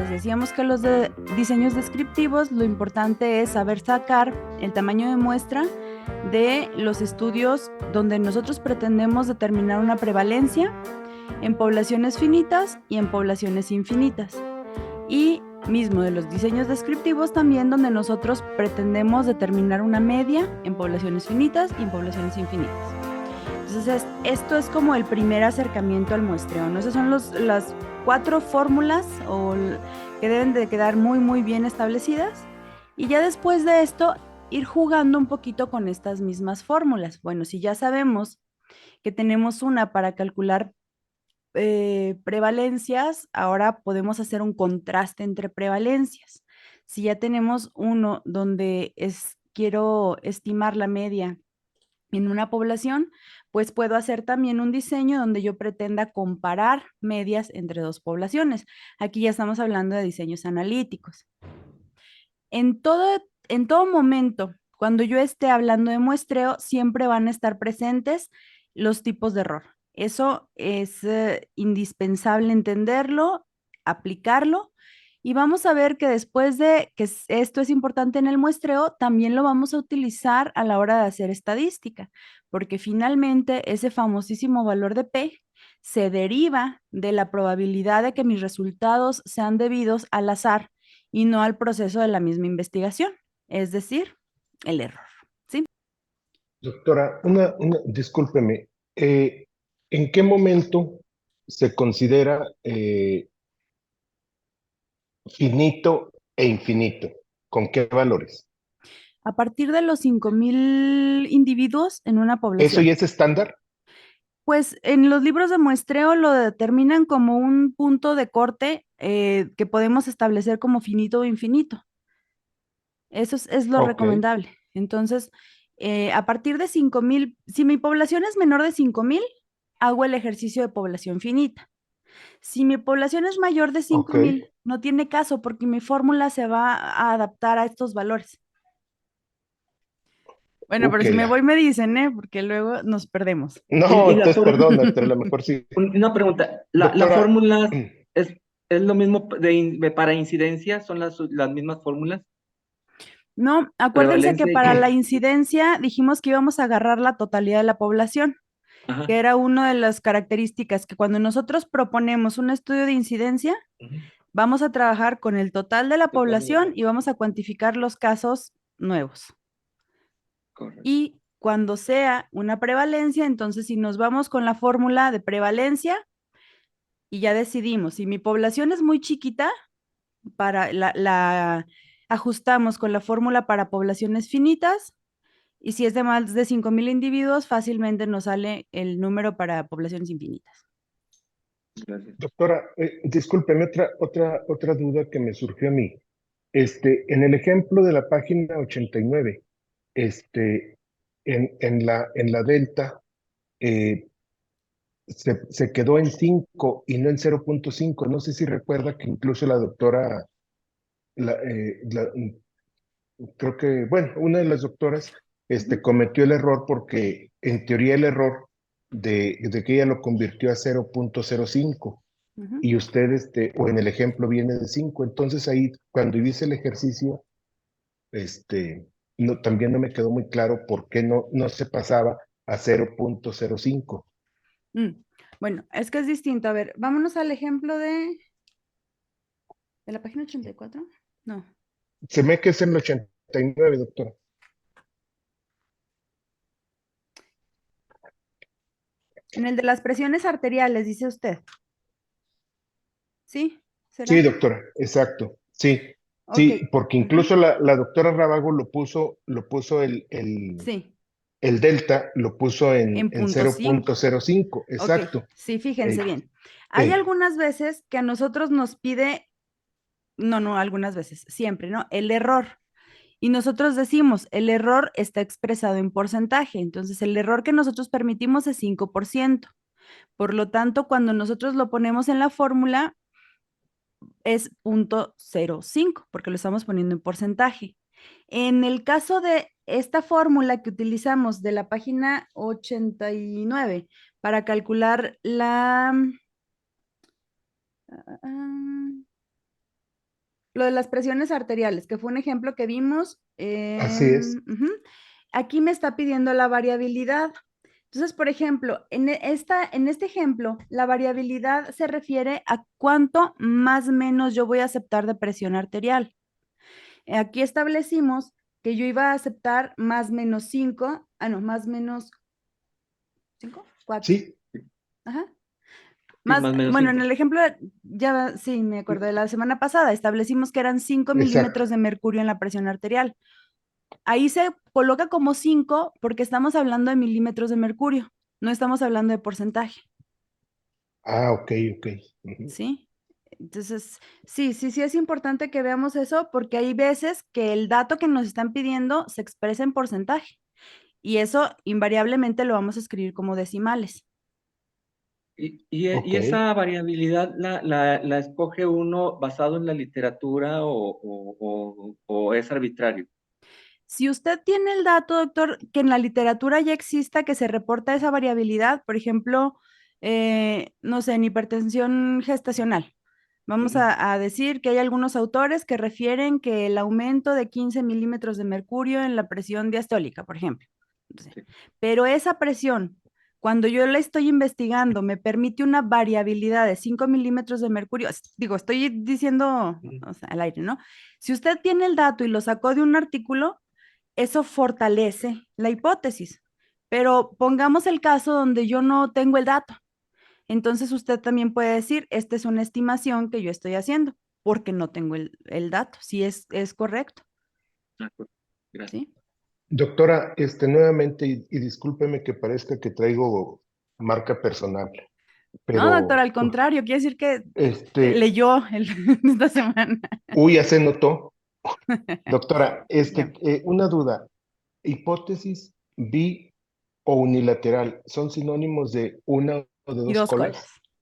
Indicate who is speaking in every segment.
Speaker 1: antes. Decíamos que los diseños descriptivos, lo importante es saber sacar el tamaño de muestra de los estudios donde nosotros pretendemos determinar una prevalencia en poblaciones finitas y en poblaciones infinitas. Y mismo de los diseños descriptivos también donde nosotros pretendemos determinar una media en poblaciones finitas y en poblaciones infinitas. Entonces, esto es como el primer acercamiento al muestreo, ¿no? Esas son las 4 fórmulas que deben de quedar muy, muy bien establecidas. Y ya después de esto, ir jugando un poquito con estas mismas fórmulas. Bueno, si ya sabemos que tenemos una para calcular prevalencias, ahora podemos hacer un contraste entre prevalencias. Si ya tenemos uno donde quiero estimar la media en una población, pues puedo hacer también un diseño donde yo pretenda comparar medias entre 2 poblaciones. Aquí ya estamos hablando de diseños analíticos. En todo momento, cuando yo esté hablando de muestreo, siempre van a estar presentes los tipos de error. Eso es indispensable entenderlo, aplicarlo, y vamos a ver que después de que esto es importante en el muestreo, también lo vamos a utilizar a la hora de hacer estadística, porque finalmente ese famosísimo valor de P se deriva de la probabilidad de que mis resultados sean debidos al azar y no al proceso de la misma investigación, es decir, el error. ¿Sí?
Speaker 2: Doctora, discúlpeme, ¿en qué momento se considera finito e infinito? ¿Con qué valores?
Speaker 1: A partir de los 5,000 individuos en una
Speaker 2: ¿Eso
Speaker 1: población.
Speaker 2: ya es estándar?
Speaker 1: Pues en los libros de muestreo lo determinan como un punto de corte que podemos establecer como finito o infinito. Eso es lo
Speaker 2: Ok,
Speaker 1: recomendable. Entonces, a partir de 5,000, si mi población es menor de 5,000, hago el ejercicio de población finita. Si mi población es mayor de cinco
Speaker 2: ok,
Speaker 1: mil, no tiene caso porque mi fórmula se va a adaptar a estos valores. Bueno, pero si me
Speaker 2: úquela.
Speaker 1: voy me dicen, ¿eh? Porque luego nos perdemos.
Speaker 2: No,
Speaker 3: Y la
Speaker 2: entonces
Speaker 3: fórmula,
Speaker 2: perdón, doctora, a lo mejor sí.
Speaker 3: una pregunta, la
Speaker 2: Doctora,
Speaker 3: fórmula es, es lo mismo para incidencia, son las mismas fórmulas,
Speaker 1: No, acuérdense que
Speaker 3: prevalencia
Speaker 1: para la
Speaker 3: y...
Speaker 1: incidencia dijimos que íbamos a agarrar la totalidad de la población, que
Speaker 3: Ajá.
Speaker 1: era una de las características que cuando nosotros proponemos un estudio de incidencia,
Speaker 3: Ujú.
Speaker 1: vamos a trabajar con el total de la
Speaker 3: Total de la
Speaker 1: población y
Speaker 3: población.
Speaker 1: vamos a cuantificar los casos nuevos.
Speaker 3: Correcto.
Speaker 1: Y cuando sea una prevalencia, entonces si nos vamos con la fórmula de prevalencia y ya decidimos, si mi población es muy chiquita, la ajustamos con la fórmula para poblaciones finitas, y si es de más de 5,000 individuos, fácilmente nos sale el número para poblaciones infinitas.
Speaker 3: Gracias.
Speaker 2: doctora, discúlpeme, otra duda que me surgió a mí. En el ejemplo de la página 89, este, en la delta, eh, se quedó en 5 y no en 0,5. No sé si recuerda que incluso la doctora, creo que, bueno, una de las doctoras,
Speaker 1: Ujú,
Speaker 2: cometió el error porque en teoría el error de que ella lo convirtió a 0,05
Speaker 1: ujú.
Speaker 2: y usted, o en el ejemplo viene de 5. Entonces ahí, cuando hice el ejercicio, no, también no me quedó muy claro por qué no se pasaba a 0,05.
Speaker 1: Mm, Bueno, es que es distinto. A ver, vámonos al ejemplo de la página 84. No,
Speaker 2: Se me que es en el 89, doctora.
Speaker 1: en el de las presiones arteriales, dice usted. ¿Sí?
Speaker 2: Sí,
Speaker 1: ¿Será?
Speaker 2: doctora, exacto. Sí,
Speaker 1: Ok.
Speaker 2: sí, porque
Speaker 1: Ujú.
Speaker 2: incluso la doctora Rábago lo puso
Speaker 1: Sí,
Speaker 2: el delta, lo puso en,
Speaker 1: en
Speaker 2: en
Speaker 1: punto 5.
Speaker 2: 0,05,
Speaker 1: Ok,
Speaker 2: exacto.
Speaker 1: sí, fíjense
Speaker 2: Eh,
Speaker 1: bien. Hay
Speaker 2: eh,
Speaker 1: algunas veces que a nosotros nos pide, no, no, algunas veces, siempre, ¿no? El error. Y nosotros decimos, el error está expresado en porcentaje. Entonces, el error que nosotros permitimos es 5%. Por lo tanto, cuando nosotros lo ponemos en la fórmula, es 0,05, porque lo estamos poniendo en porcentaje. En el caso de esta fórmula que utilizamos de la página 89 para calcular la... Lo de las presiones arteriales, que fue un ejemplo que vimos.
Speaker 2: Así es.
Speaker 1: Ujú. Aquí me está pidiendo la variabilidad. Entonces, por ejemplo, en este ejemplo, la variabilidad se refiere a cuánto más o menos yo voy a aceptar de presión arterial. Aquí establecimos que yo iba a aceptar más menos 5, no, más menos 5, 4.
Speaker 2: Sí,
Speaker 1: Ajá.
Speaker 3: Sí,
Speaker 1: Más,
Speaker 3: más o menos
Speaker 1: bueno, en
Speaker 3: 5.
Speaker 1: el ejemplo, ya sí, me acuerdo de la semana pasada, establecimos que eran 5
Speaker 2: exacto.
Speaker 1: milímetros de mercurio en la presión arterial. Ahí se coloca como 5 porque estamos hablando de milímetros de mercurio, no estamos hablando de porcentaje,
Speaker 2: Ah, ok, ok. Ujú.
Speaker 1: ¿sí? Entonces, sí es importante que veamos eso porque hay veces que el dato que nos están pidiendo se expresa en porcentaje y eso invariablemente lo vamos a escribir como decimales.
Speaker 2: Ok.
Speaker 3: Y esa variabilidad la escoge uno basado en la literatura o es arbitrario.
Speaker 1: Si usted tiene el dato, doctor, que en la literatura ya exista que se reporta esa variabilidad, por ejemplo, no sé, en hipertensión gestacional. Vamos
Speaker 3: Ujú.
Speaker 1: a decir que hay algunos autores que refieren que el aumento de 15 milímetros de mercurio en la presión diastólica, por ejemplo. Entonces,
Speaker 3: Sí.
Speaker 1: pero esa presión, cuando yo la estoy investigando, me permite una variabilidad de 5 milímetros de mercurio. Digo, estoy diciendo,
Speaker 3: Ujú.
Speaker 1: o sea, al aire, ¿no? Si usted tiene el dato y lo sacó de un artículo, eso fortalece la hipótesis. Pero pongamos el caso donde yo no tengo el dato. Entonces usted también puede decir, esta es una estimación que yo estoy haciendo porque no tengo el dato. Si es correcto,
Speaker 3: De acuerdo. Gracias.
Speaker 1: ¿sí?
Speaker 2: Doctora, nuevamente, y discúlpeme que parezca que traigo marca personal,
Speaker 1: No, doctor,
Speaker 2: pero
Speaker 1: al contrario, quiere decir que
Speaker 2: este,
Speaker 1: leyó esta semana.
Speaker 2: uy, ya se notó. Doctora,
Speaker 1: Dígame.
Speaker 2: una duda. Hipótesis bi o unilateral, ¿son sinónimos de una o de
Speaker 1: Y
Speaker 2: dos
Speaker 1: dos colas.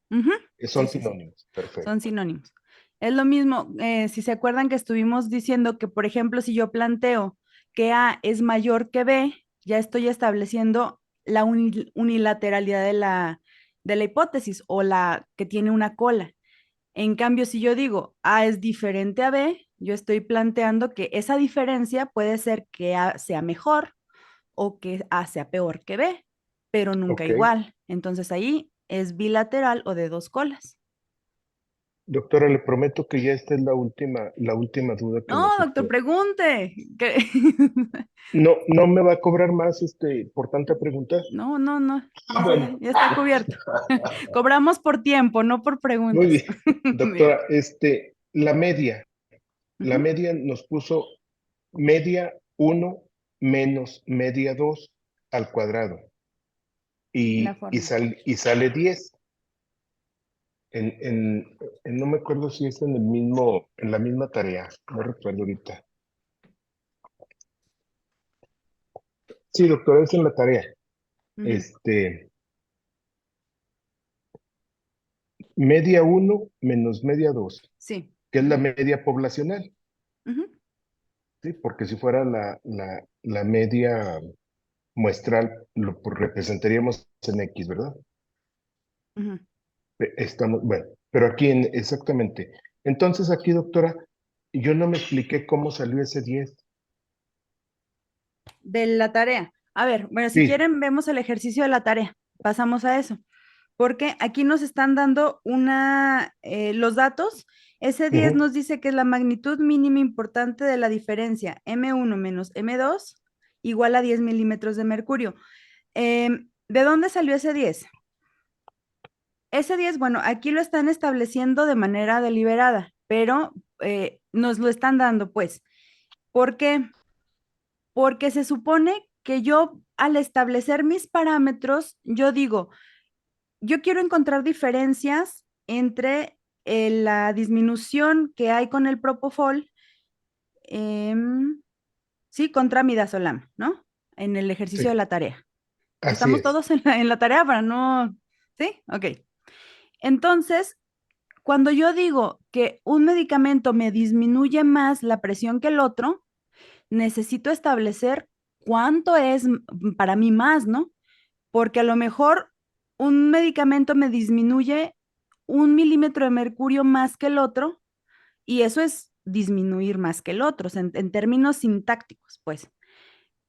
Speaker 2: colas?
Speaker 1: Ujú. Sí,
Speaker 2: Son
Speaker 1: sí, sí.
Speaker 2: sinónimos,
Speaker 1: Son
Speaker 2: perfecto.
Speaker 1: sinónimos. Es lo mismo, si se acuerdan que estuvimos diciendo que, por ejemplo, si yo planteo que A es mayor que B, ya estoy estableciendo la unilateralidad de la hipótesis o la que tiene una cola. En cambio, si yo digo A es diferente a B, yo estoy planteando que esa diferencia puede ser que A sea mejor o que A sea peor que B, pero nunca
Speaker 2: Ok.
Speaker 1: igual. Entonces ahí es bilateral o de dos colas.
Speaker 2: Doctora, le prometo que ya esta es la última duda que me
Speaker 1: No, doctor,
Speaker 2: surgió.
Speaker 1: pregunte.
Speaker 2: No, no me va a cobrar más por tanta pregunta.
Speaker 1: No, no, no.
Speaker 2: Ah,
Speaker 1: Ese
Speaker 2: bueno.
Speaker 1: ya está cubierto. Cobramos por tiempo, no por
Speaker 2: Muy
Speaker 1: preguntas.
Speaker 2: bien.
Speaker 1: Diga.
Speaker 2: Doctora, la
Speaker 1: Ujú.
Speaker 2: media nos puso media uno menos media 2 al cuadrado
Speaker 1: En la
Speaker 2: y,
Speaker 1: forma.
Speaker 2: y sale 10. No me acuerdo si es en la misma tarea, no recuerdo ahorita. Sí, doctora, es en la tarea.
Speaker 1: Ujú.
Speaker 2: Este, media uno menos media 2,
Speaker 1: Sí.
Speaker 2: que es la
Speaker 1: Ujú,
Speaker 2: media poblacional,
Speaker 1: ujú,
Speaker 2: ¿sí? Porque si fuera la media muestral, pues, representaríamos en X, ¿verdad?
Speaker 1: ujú.
Speaker 2: Estamos, bueno, pero aquí exactamente. Entonces aquí, doctora, yo no me expliqué cómo salió ese 10.
Speaker 1: De la tarea. A ver, bueno, si
Speaker 2: Sí.
Speaker 1: quieren, vemos el ejercicio de la tarea. Pasamos a eso. Porque aquí nos están dando los datos. Ese 10
Speaker 2: Ujú.
Speaker 1: nos dice que es la magnitud mínima importante de la diferencia M1 menos M2 igual a 10 milímetros de mercurio. ¿De dónde salió ese 10? Ese 10, bueno, aquí lo están estableciendo de manera deliberada, pero nos lo están dando, pues. ¿Por qué? Porque se supone que yo, al establecer mis parámetros, yo digo, yo quiero encontrar diferencias entre la disminución que hay con el propofol, em, sí, contra midazolam, ¿no? En el ejercicio de
Speaker 2: Sí,
Speaker 1: la tarea.
Speaker 2: así
Speaker 1: Estamos
Speaker 2: es.
Speaker 1: todos en la tarea para no, ¿sí? Ok. Entonces, cuando yo digo que un medicamento me disminuye más la presión que el otro, necesito establecer cuánto es para mí más, ¿no? Porque a lo mejor un medicamento me disminuye 1 milímetro de mercurio más que el otro y eso es disminuir más que el otro, o sea, en términos sintácticos, pues.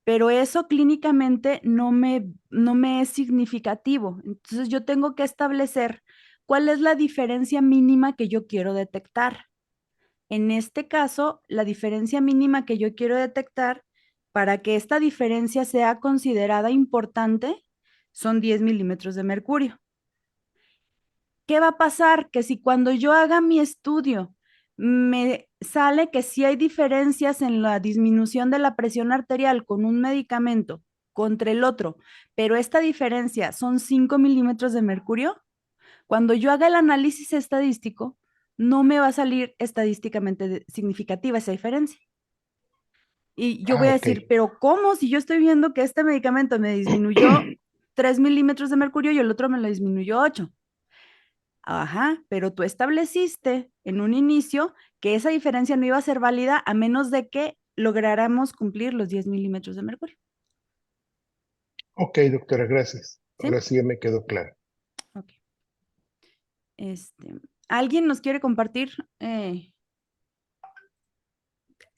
Speaker 1: Pero eso clínicamente no me es significativo. Entonces yo tengo que establecer cuál es la diferencia mínima que yo quiero detectar. En este caso, la diferencia mínima que yo quiero detectar para que esta diferencia sea considerada importante son 10 milímetros de mercurio. ¿Qué va a pasar? Que si cuando yo haga mi estudio me sale que sí hay diferencias en la disminución de la presión arterial con un medicamento contra el otro, pero esta diferencia son 5 milímetros de mercurio, cuando yo haga el análisis estadístico, no me va a salir estadísticamente significativa esa diferencia. Y yo voy a
Speaker 2: Ok.
Speaker 1: decir, pero ¿cómo? Si yo estoy viendo que este medicamento me disminuyó 3 milímetros de mercurio y el otro me lo disminuyó 8. Ajá, pero tú estableciste en un inicio que esa diferencia no iba a ser válida a menos de que lográramos cumplir los 10 milímetros de mercurio.
Speaker 2: Ok, doctora, gracias.
Speaker 1: ¿Sí?
Speaker 2: Ahora sí ya me quedó claro.
Speaker 1: Ok. Este, ¿alguien nos quiere compartir?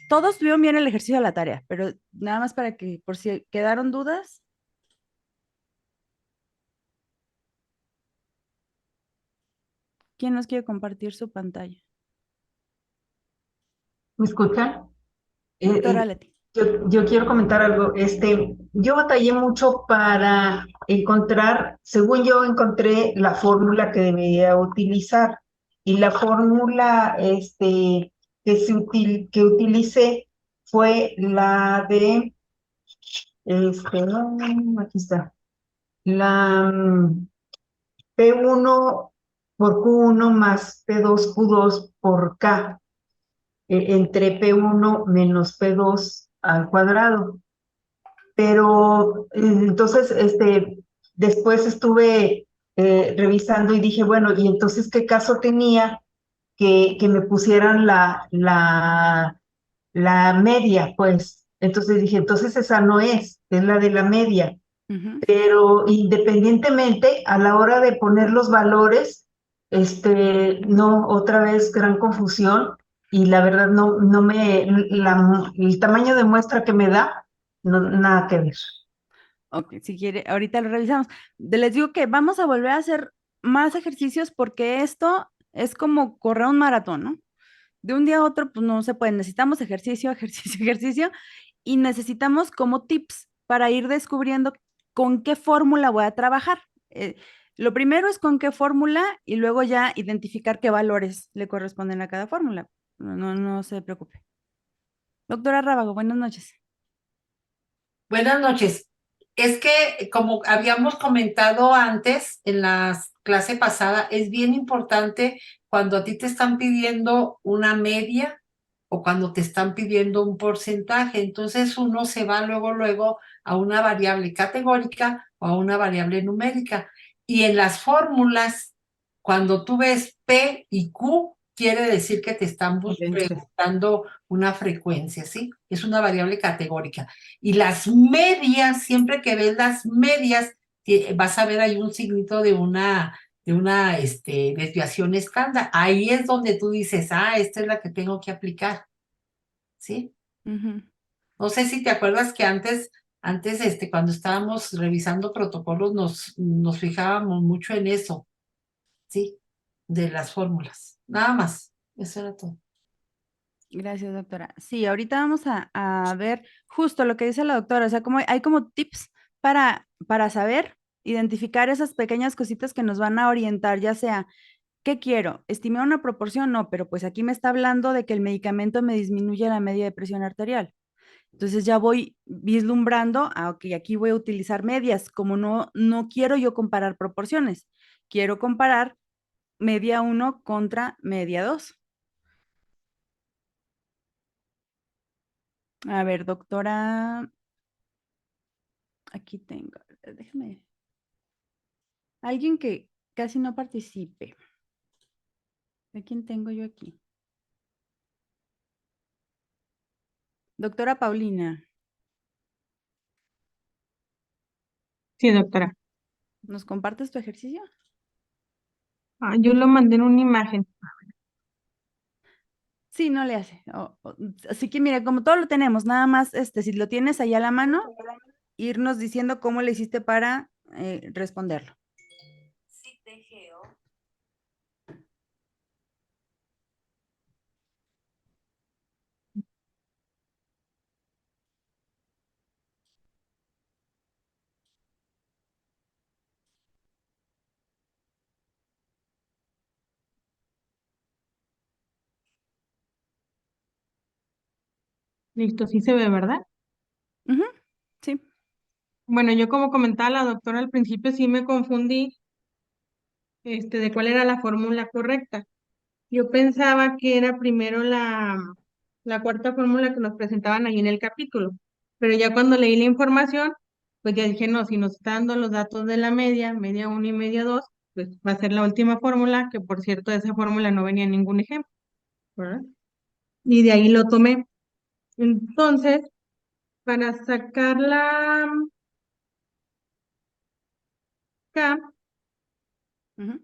Speaker 1: Todos tuvieron bien el ejercicio de la tarea, pero nada más para que, por si quedaron dudas. ¿Quién nos quiere compartir su pantalla?
Speaker 4: ¿Me escuchan?
Speaker 1: Doctora Leti.
Speaker 4: Yo quiero comentar algo. Yo batallé mucho para encontrar, según yo encontré la fórmula que debería utilizar. Y la fórmula que utilicé fue la de, no, aquí está, la P1 por Q1 más P2Q2 por K, entre P1 menos P2 al cuadrado. Pero entonces, después estuve revisando y dije, bueno, ¿y entonces qué caso tenía que me pusieran la media? Pues entonces dije, entonces esa no es la de la media. Pero independientemente, a la hora de poner los valores, no, otra vez gran confusión, y la verdad el tamaño de muestra que me da, no, nada que ver.
Speaker 1: Ok, si quiere, ahorita lo revisamos. Les digo que vamos a volver a hacer más ejercicios porque esto es como correr un maratón, ¿no? De un día a otro, pues no se puede. Necesitamos ejercicio, ejercicio, ejercicio y necesitamos como tips para ir descubriendo con qué fórmula voy a trabajar. Lo primero es con qué fórmula y luego ya identificar qué valores le corresponden a cada fórmula. No se preocupe. Doctora Rábago, buenas noches.
Speaker 5: Buenas noches. Es que, como habíamos comentado antes en la clase pasada, es bien importante cuando a ti te están pidiendo una media o cuando te están pidiendo un porcentaje. Entonces uno se va luego a una variable categórica o a una variable numérica. Y en las fórmulas, cuando tú ves P y Q, quiere decir que te están preguntando una frecuencia, ¿sí? Es una variable categórica. Y las medias, siempre que ves las medias, vas a ver ahí un signito de una desviación estándar. Ahí es donde tú dices, esta es la que tengo que aplicar, ¿sí? No sé si te acuerdas que antes, cuando estábamos revisando protocolos, nos fijábamos mucho en eso, ¿sí? De las fórmulas. Nada más, eso era todo.
Speaker 1: Gracias, doctora. Sí, ahorita vamos a ver justo lo que dice la doctora, o sea, como hay como tips para saber identificar esas pequeñas cositas que nos van a orientar, ya sea, ¿qué quiero? ¿Estimar una proporción? No, pero pues aquí me está hablando de que el medicamento me disminuye la media de presión arterial. Entonces ya voy vislumbrando, ok, aquí voy a utilizar medias, como no quiero yo comparar proporciones, quiero comparar media 1 contra media 2. A ver, doctora, aquí tengo, déjame, alguien que casi no participe. ¿De quién tengo yo aquí? Doctora Paulina,
Speaker 6: Sí, doctora.
Speaker 1: ¿nos compartes tu ejercicio?
Speaker 6: Yo lo mandé en una imagen.
Speaker 1: Sí, no le hace. Así que mira, como todo lo tenemos, nada más, si lo tienes ahí a la mano, irnos diciendo cómo le hiciste para responderlo.
Speaker 6: Listo, sí se ve, ¿verdad?
Speaker 1: Ujú, sí.
Speaker 6: Bueno, yo como comentaba la doctora al principio, sí me confundí, de cuál era la fórmula correcta. Yo pensaba que era primero la cuarta fórmula que nos presentaban ahí en el capítulo, pero ya cuando leí la información, pues ya dije, no, si nos está dando los datos de la media, media 1 y media 2, pues va a ser la última fórmula, que por cierto, de esa fórmula no venía ningún ejemplo, ¿verdad? Y de ahí lo tomé. Entonces, para sacar la K,
Speaker 1: Ujú.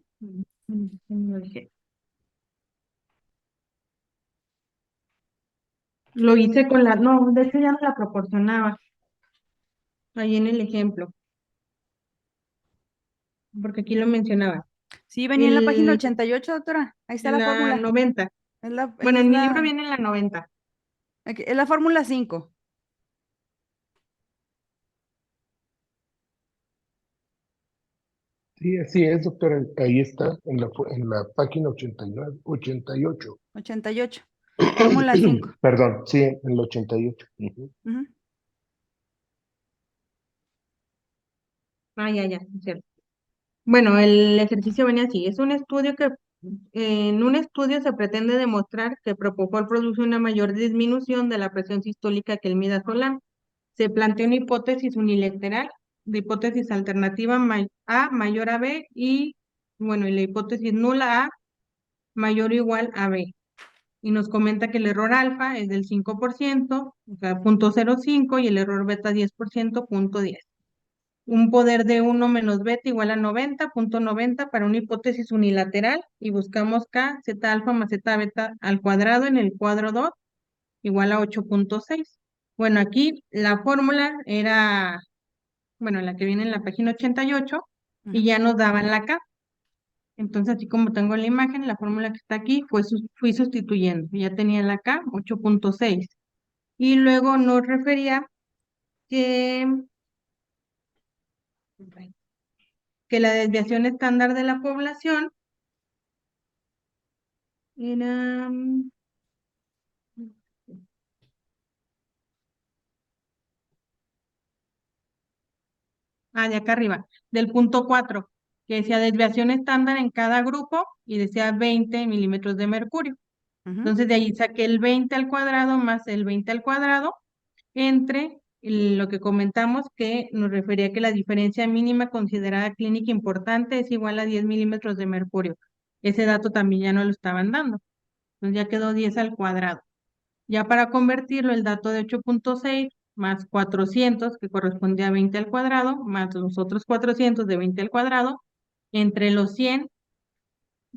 Speaker 6: lo hice con no, de hecho ya no la proporcionaba ahí en el ejemplo, porque aquí lo mencionaba.
Speaker 1: Sí, venía en la página
Speaker 6: El,
Speaker 1: 88, doctora. Ahí está
Speaker 6: en
Speaker 1: la
Speaker 6: la
Speaker 1: fórmula.
Speaker 6: 90.
Speaker 1: Es la,
Speaker 6: Bueno,
Speaker 1: es
Speaker 6: en mi libro
Speaker 1: la,
Speaker 6: viene en la 90.
Speaker 1: es la fórmula 5.
Speaker 2: Sí, así es, doctora. Ahí está, en la página 89, 88.
Speaker 1: 88. Fórmula 5.
Speaker 2: Perdón, sí, en la 88. Ujú.
Speaker 1: Ujú,
Speaker 6: Ah, ya, es cierto. Bueno, el ejercicio venía así. Es un estudio en un estudio se pretende demostrar que Propofol produce una mayor disminución de la presión sistólica que el midazolam. Se plantea una hipótesis unilateral, de hipótesis alternativa A mayor a B y, bueno, y la hipótesis nula A mayor o igual a B. Y nos comenta que el error alfa es del 5%, o sea, 0.05, y el error beta 10%, 0.10. Un poder de 1 menos beta igual a 90.90 para una hipótesis unilateral y buscamos K, Z alfa más Z beta al cuadrado en el cuadro 2 igual a 8.6. Bueno, aquí la fórmula era, bueno, la que viene en la página 88 y
Speaker 1: ujú.
Speaker 6: ya nos daban la K. Entonces, así como tengo la imagen, la fórmula que está aquí, fui sustituyendo. Ya tenía la K, 8.6. Y luego nos refería que, que la desviación estándar de la población era, de acá arriba, del punto 4, que decía desviación estándar en cada grupo y decía 20 milímetros de mercurio.
Speaker 1: Ujú.
Speaker 6: Entonces, de ahí saqué el 20 al cuadrado más el 20 al cuadrado entre lo que comentamos que nos refería que la diferencia mínima considerada clínica importante es igual a 10 milímetros de mercurio. Ese dato también ya no lo estaban dando. Entonces ya quedó 10 al cuadrado. Ya para convertirlo, el dato de 8.6 más 400, que corresponde a 20 al cuadrado, más los otros 400 de 20 al cuadrado, entre los 100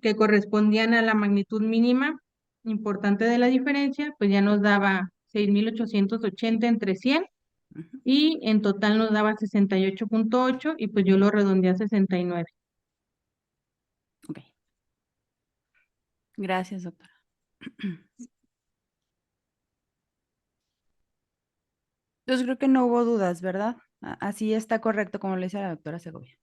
Speaker 6: que correspondían a la magnitud mínima importante de la diferencia, pues ya nos daba 6.880 entre 100
Speaker 1: Ujú.
Speaker 6: y en total nos daba 68.8 y pues yo lo redondeé a 69.
Speaker 1: Ok. Gracias, doctora. Entonces creo que no hubo dudas, ¿verdad? Así está correcto como le dice la doctora Segovia.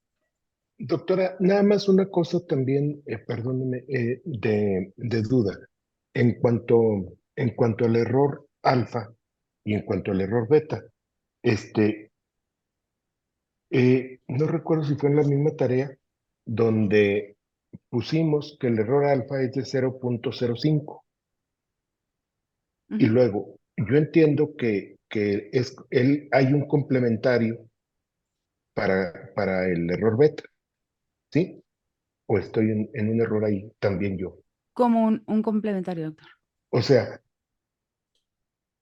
Speaker 2: Doctora, nada más una cosa también, perdóneme, de duda. En cuanto al error alfa y en cuanto al error beta, este, no recuerdo si fue en la misma tarea donde pusimos que el error alfa es de 0.05 y
Speaker 1: Ujú,
Speaker 2: luego yo entiendo hay un complementario para el error beta, ¿sí? ¿O estoy en un error ahí también yo?
Speaker 1: como un complementario, doctor.
Speaker 2: O sea,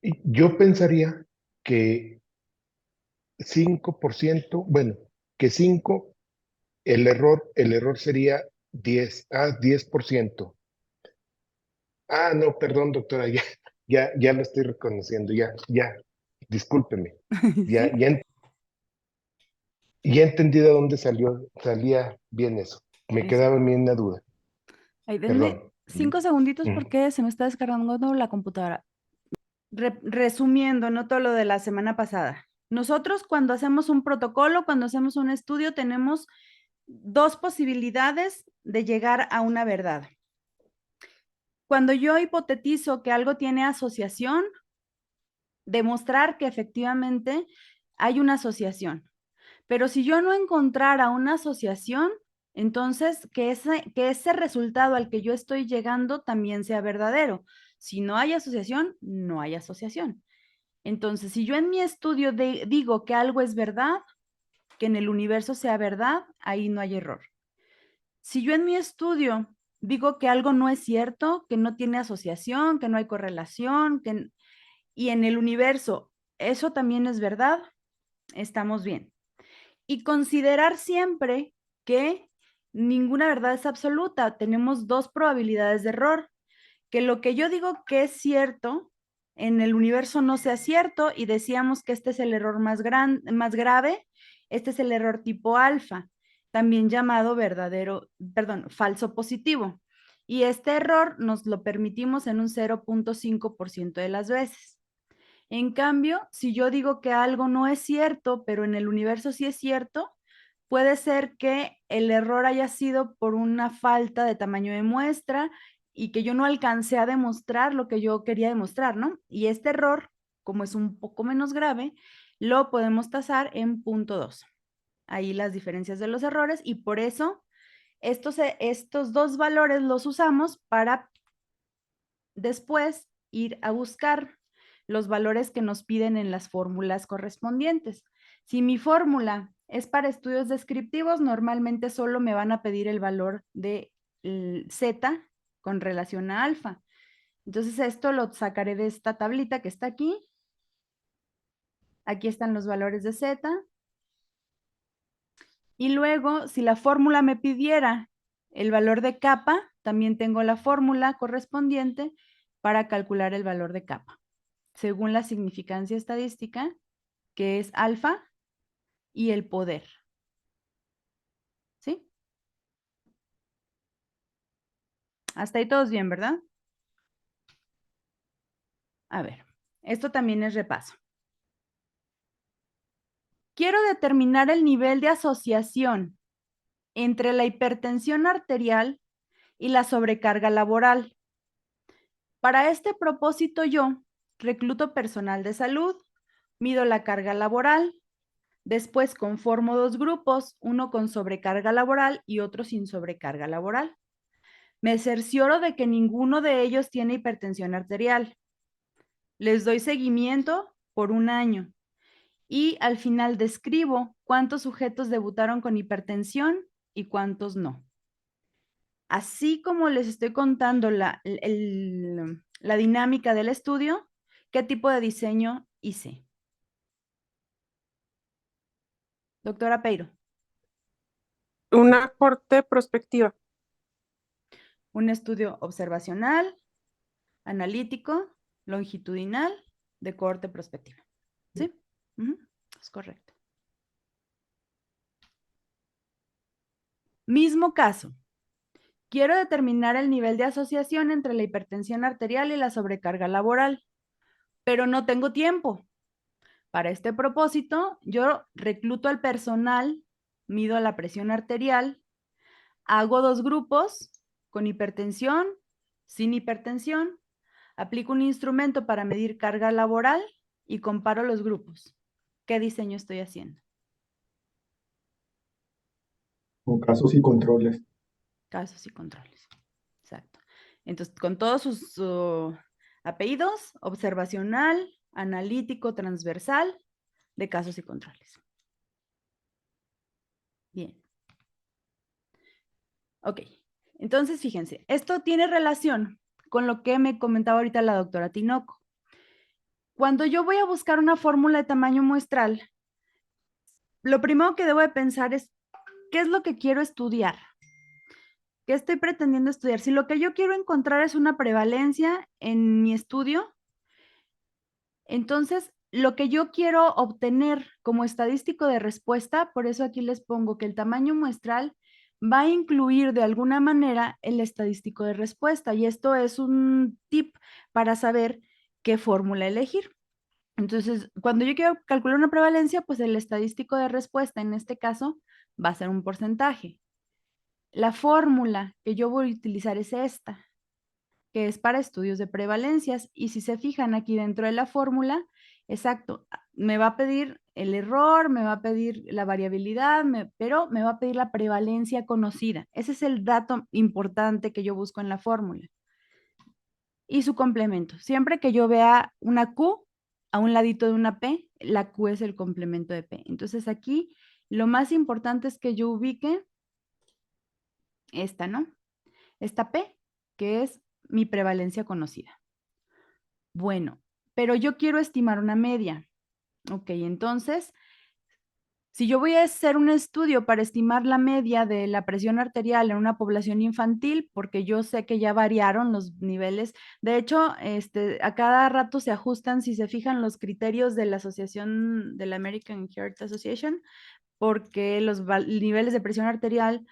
Speaker 2: yo pensaría que 5%, bueno, que 5, el error sería 10 por ciento. Ah, no, perdón, doctora, ya lo estoy reconociendo, discúlpeme. Ya,
Speaker 1: ¿Sí?
Speaker 2: ya he entendido de dónde salía bien eso. Me
Speaker 1: Eso.
Speaker 2: quedaba bien la duda,
Speaker 1: Ahí, denme
Speaker 2: perdón.
Speaker 1: 5 segunditos
Speaker 2: Mm.
Speaker 1: porque se me está descargando la computadora. Resumiendo, no todo lo de la semana pasada. Nosotros cuando hacemos un protocolo, cuando hacemos un estudio, tenemos dos posibilidades de llegar a una verdad. Cuando yo hipotetizo que algo tiene asociación, demostrar que efectivamente hay una asociación. Pero si yo no encontrara una asociación, entonces que ese resultado al que yo estoy llegando también sea verdadero. Si no hay asociación, no hay asociación. Entonces, si yo en mi estudio digo que algo es verdad, que en el universo sea verdad, ahí no hay error. Si yo en mi estudio digo que algo no es cierto, que no tiene asociación, que no hay correlación, y en el universo eso también es verdad, estamos bien. Y considerar siempre que ninguna verdad es absoluta. Tenemos dos probabilidades de error. Que lo que yo digo que es cierto en el universo no sea cierto, y decíamos que este es el error más grave. Este es el error tipo alfa, también llamado falso positivo. Y este error nos lo permitimos en un 0.5% de las veces. En cambio, si yo digo que algo no es cierto, pero en el universo sí es cierto, puede ser que el error haya sido por una falta de tamaño de muestra y que yo no alcancé a demostrar lo que yo quería demostrar, ¿no? Y este error, como es un poco menos grave, lo podemos tasar en 0.2. Ahí las diferencias de los errores, y por eso estos dos valores los usamos para después ir a buscar los valores que nos piden en las fórmulas correspondientes. Si mi fórmula es para estudios descriptivos, normalmente solo me van a pedir el valor de Z con relación a alfa. Entonces esto lo sacaré de esta tablita que está aquí. Aquí están los valores de Z. Y luego, si la fórmula me pidiera el valor de kappa, también tengo la fórmula correspondiente para calcular el valor de kappa, según la significancia estadística, que es alfa, y el poder. ¿Sí? Hasta ahí todos bien, ¿verdad? A ver, esto también es repaso. Quiero determinar el nivel de asociación entre la hipertensión arterial y la sobrecarga laboral. Para este propósito yo recluto personal de salud, mido la carga laboral, después conformo dos grupos, uno con sobrecarga laboral y otro sin sobrecarga laboral. Me cercioro de que ninguno de ellos tiene hipertensión arterial. Les doy seguimiento por 1 año y al final describo cuántos sujetos debutaron con hipertensión y cuántos no. Así como les estoy contando la dinámica del estudio, ¿qué tipo de diseño hice? Doctora Peiro.
Speaker 7: Una corte prospectiva.
Speaker 1: Un estudio observacional, analítico, longitudinal, de cohorte prospectiva. ¿Sí? Es correcto. Mismo caso. Quiero determinar el nivel de asociación entre la hipertensión arterial y la sobrecarga laboral, pero no tengo tiempo. Para este propósito, yo recluto al personal, mido la presión arterial, hago 2 grupos con hipertensión, sin hipertensión, aplico un instrumento para medir carga laboral y comparo los grupos. ¿Qué diseño estoy haciendo?
Speaker 8: Con casos y controles.
Speaker 1: Casos y controles. Exacto. Entonces, con todos sus apellidos, observacional, analítico, transversal, de casos y controles. Bien. Ok. Entonces, fíjense, esto tiene relación con lo que me comentaba ahorita la doctora Tinoco. Cuando yo voy a buscar una fórmula de tamaño muestral, lo primero que debo de pensar es, ¿qué es lo que quiero estudiar? ¿Qué estoy pretendiendo estudiar? Si lo que yo quiero encontrar es una prevalencia en mi estudio, entonces lo que yo quiero obtener como estadístico de respuesta, por eso aquí les pongo que el tamaño muestral va a incluir de alguna manera el estadístico de respuesta, y esto es un tip para saber qué fórmula elegir. Entonces, cuando yo quiero calcular una prevalencia, pues el estadístico de respuesta en este caso va a ser un porcentaje. La fórmula que yo voy a utilizar es esta, que es para estudios de prevalencias. Y si se fijan aquí dentro de la fórmula, exacto, me va a pedir el error, me va a pedir la variabilidad, pero me va a pedir la prevalencia conocida. Ese es el dato importante que yo busco en la fórmula. Y su complemento. Siempre que yo vea una Q a un ladito de una P, la Q es el complemento de P. Entonces aquí lo más importante es que yo ubique esta, ¿no? Esta P, que es mi prevalencia conocida. Bueno, pero yo quiero estimar una media. Ok, entonces, si yo voy a hacer un estudio para estimar la media de la presión arterial en una población infantil, porque yo sé que ya variaron los niveles, de hecho, a cada rato se ajustan, si se fijan, los criterios de la asociación, de la American Heart Association, porque los niveles de presión arterial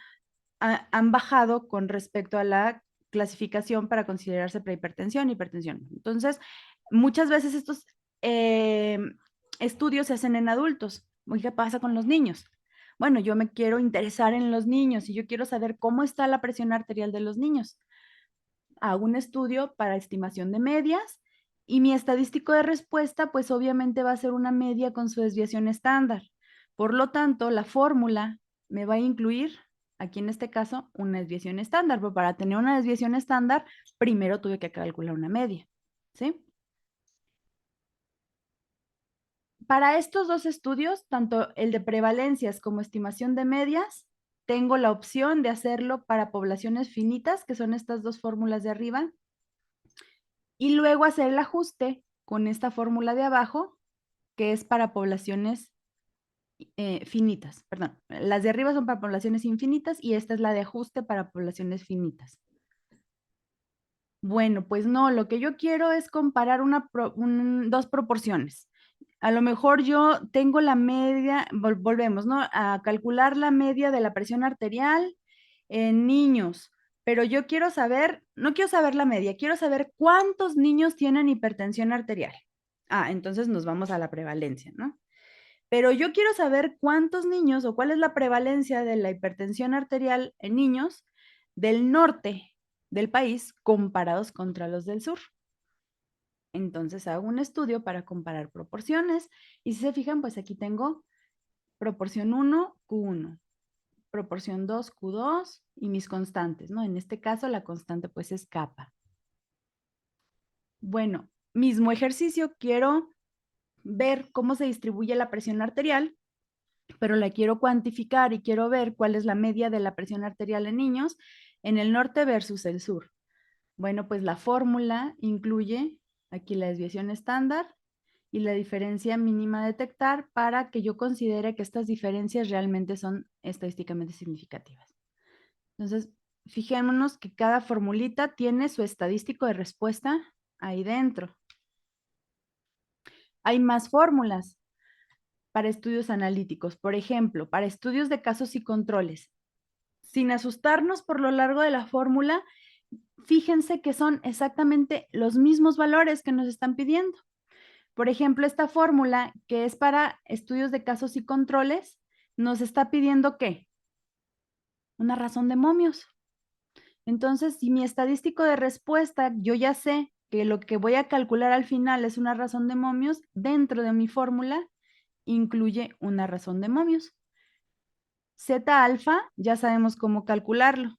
Speaker 1: han bajado con respecto a la clasificación para considerarse prehipertensión, hipertensión. Entonces, muchas veces estos estudios se hacen en adultos. ¿Qué pasa con los niños? Bueno, yo me quiero interesar en los niños y yo quiero saber cómo está la presión arterial de los niños. Hago un estudio para estimación de medias y mi estadístico de respuesta, pues obviamente va a ser una media con su desviación estándar. Por lo tanto, la fórmula me va a incluir, aquí en este caso, una desviación estándar, pero para tener una desviación estándar, primero tuve que calcular una media, ¿sí? Para estos dos estudios, tanto el de prevalencias como estimación de medias, tengo la opción de hacerlo para poblaciones finitas, que son estas dos fórmulas de arriba, y luego hacer el ajuste con esta fórmula de abajo, que es para poblaciones finitas. Perdón, las de arriba son para poblaciones infinitas y esta es la de ajuste para poblaciones finitas. Bueno, pues no, lo que yo quiero es comparar dos proporciones. A lo mejor yo tengo la media, volvemos, ¿no? A calcular la media de la presión arterial en niños, pero yo quiero saber, no quiero saber la media, quiero saber cuántos niños tienen hipertensión arterial. Ah, entonces nos vamos a la prevalencia, ¿no? Pero yo quiero saber cuántos niños o cuál es la prevalencia de la hipertensión arterial en niños del norte del país comparados contra los del sur. Entonces hago un estudio para comparar proporciones y si se fijan, pues aquí tengo proporción 1, Q1, proporción 2, Q2 y mis constantes, ¿no? En este caso la constante pues es kappa. Bueno, mismo ejercicio, quiero ver cómo se distribuye la presión arterial, pero la quiero cuantificar y quiero ver cuál es la media de la presión arterial en niños en el norte versus el sur. Bueno, pues la fórmula incluye aquí la desviación estándar y la diferencia mínima a detectar para que yo considere que estas diferencias realmente son estadísticamente significativas. Entonces, fijémonos que cada formulita tiene su estadístico de respuesta ahí dentro. Hay más fórmulas para estudios analíticos, por ejemplo, para estudios de casos y controles. Sin asustarnos por lo largo de la fórmula, fíjense que son exactamente los mismos valores que nos están pidiendo. Por ejemplo, esta fórmula que es para estudios de casos y controles, nos está pidiendo ¿qué? Una razón de momios. Entonces, si mi estadístico de respuesta, yo ya sé que lo que voy a calcular al final es una razón de momios, dentro de mi fórmula incluye una razón de momios. Zeta alfa, ya sabemos cómo calcularlo.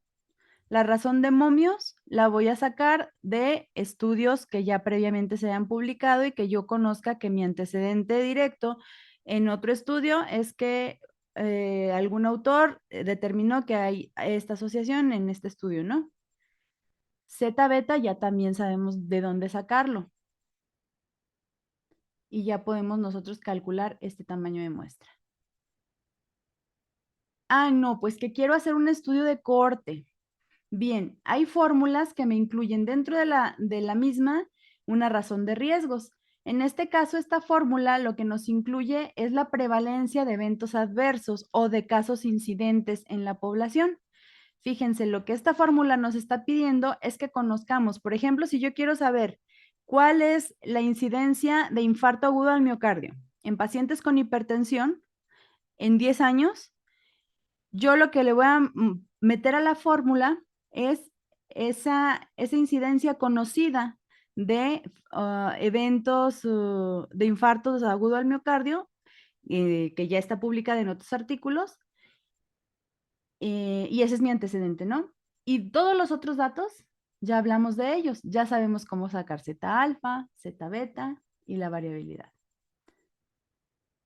Speaker 1: La razón de momios la voy a sacar de estudios que ya previamente se hayan publicado y que yo conozca que mi antecedente directo en otro estudio es que algún autor determinó que hay esta asociación en este estudio, ¿no? Zeta beta ya también sabemos de dónde sacarlo. Y ya podemos nosotros calcular este tamaño de muestra. Ah, no, pues que quiero hacer un estudio de corte. Bien, hay fórmulas que me incluyen dentro de la misma una razón de riesgos. En este caso, esta fórmula lo que nos incluye es la prevalencia de eventos adversos o de casos incidentes en la población. Fíjense, lo que esta fórmula nos está pidiendo es que conozcamos, por ejemplo, si yo quiero saber cuál es la incidencia de infarto agudo al miocardio en pacientes con hipertensión en 10 años, yo lo que le voy a meter a la fórmula es esa incidencia conocida de eventos de infartos agudo al miocardio, que ya está publicada en otros artículos, y ese es mi antecedente, ¿no? Y todos los otros datos, ya hablamos de ellos, ya sabemos cómo sacar zeta alfa, zeta beta y la variabilidad.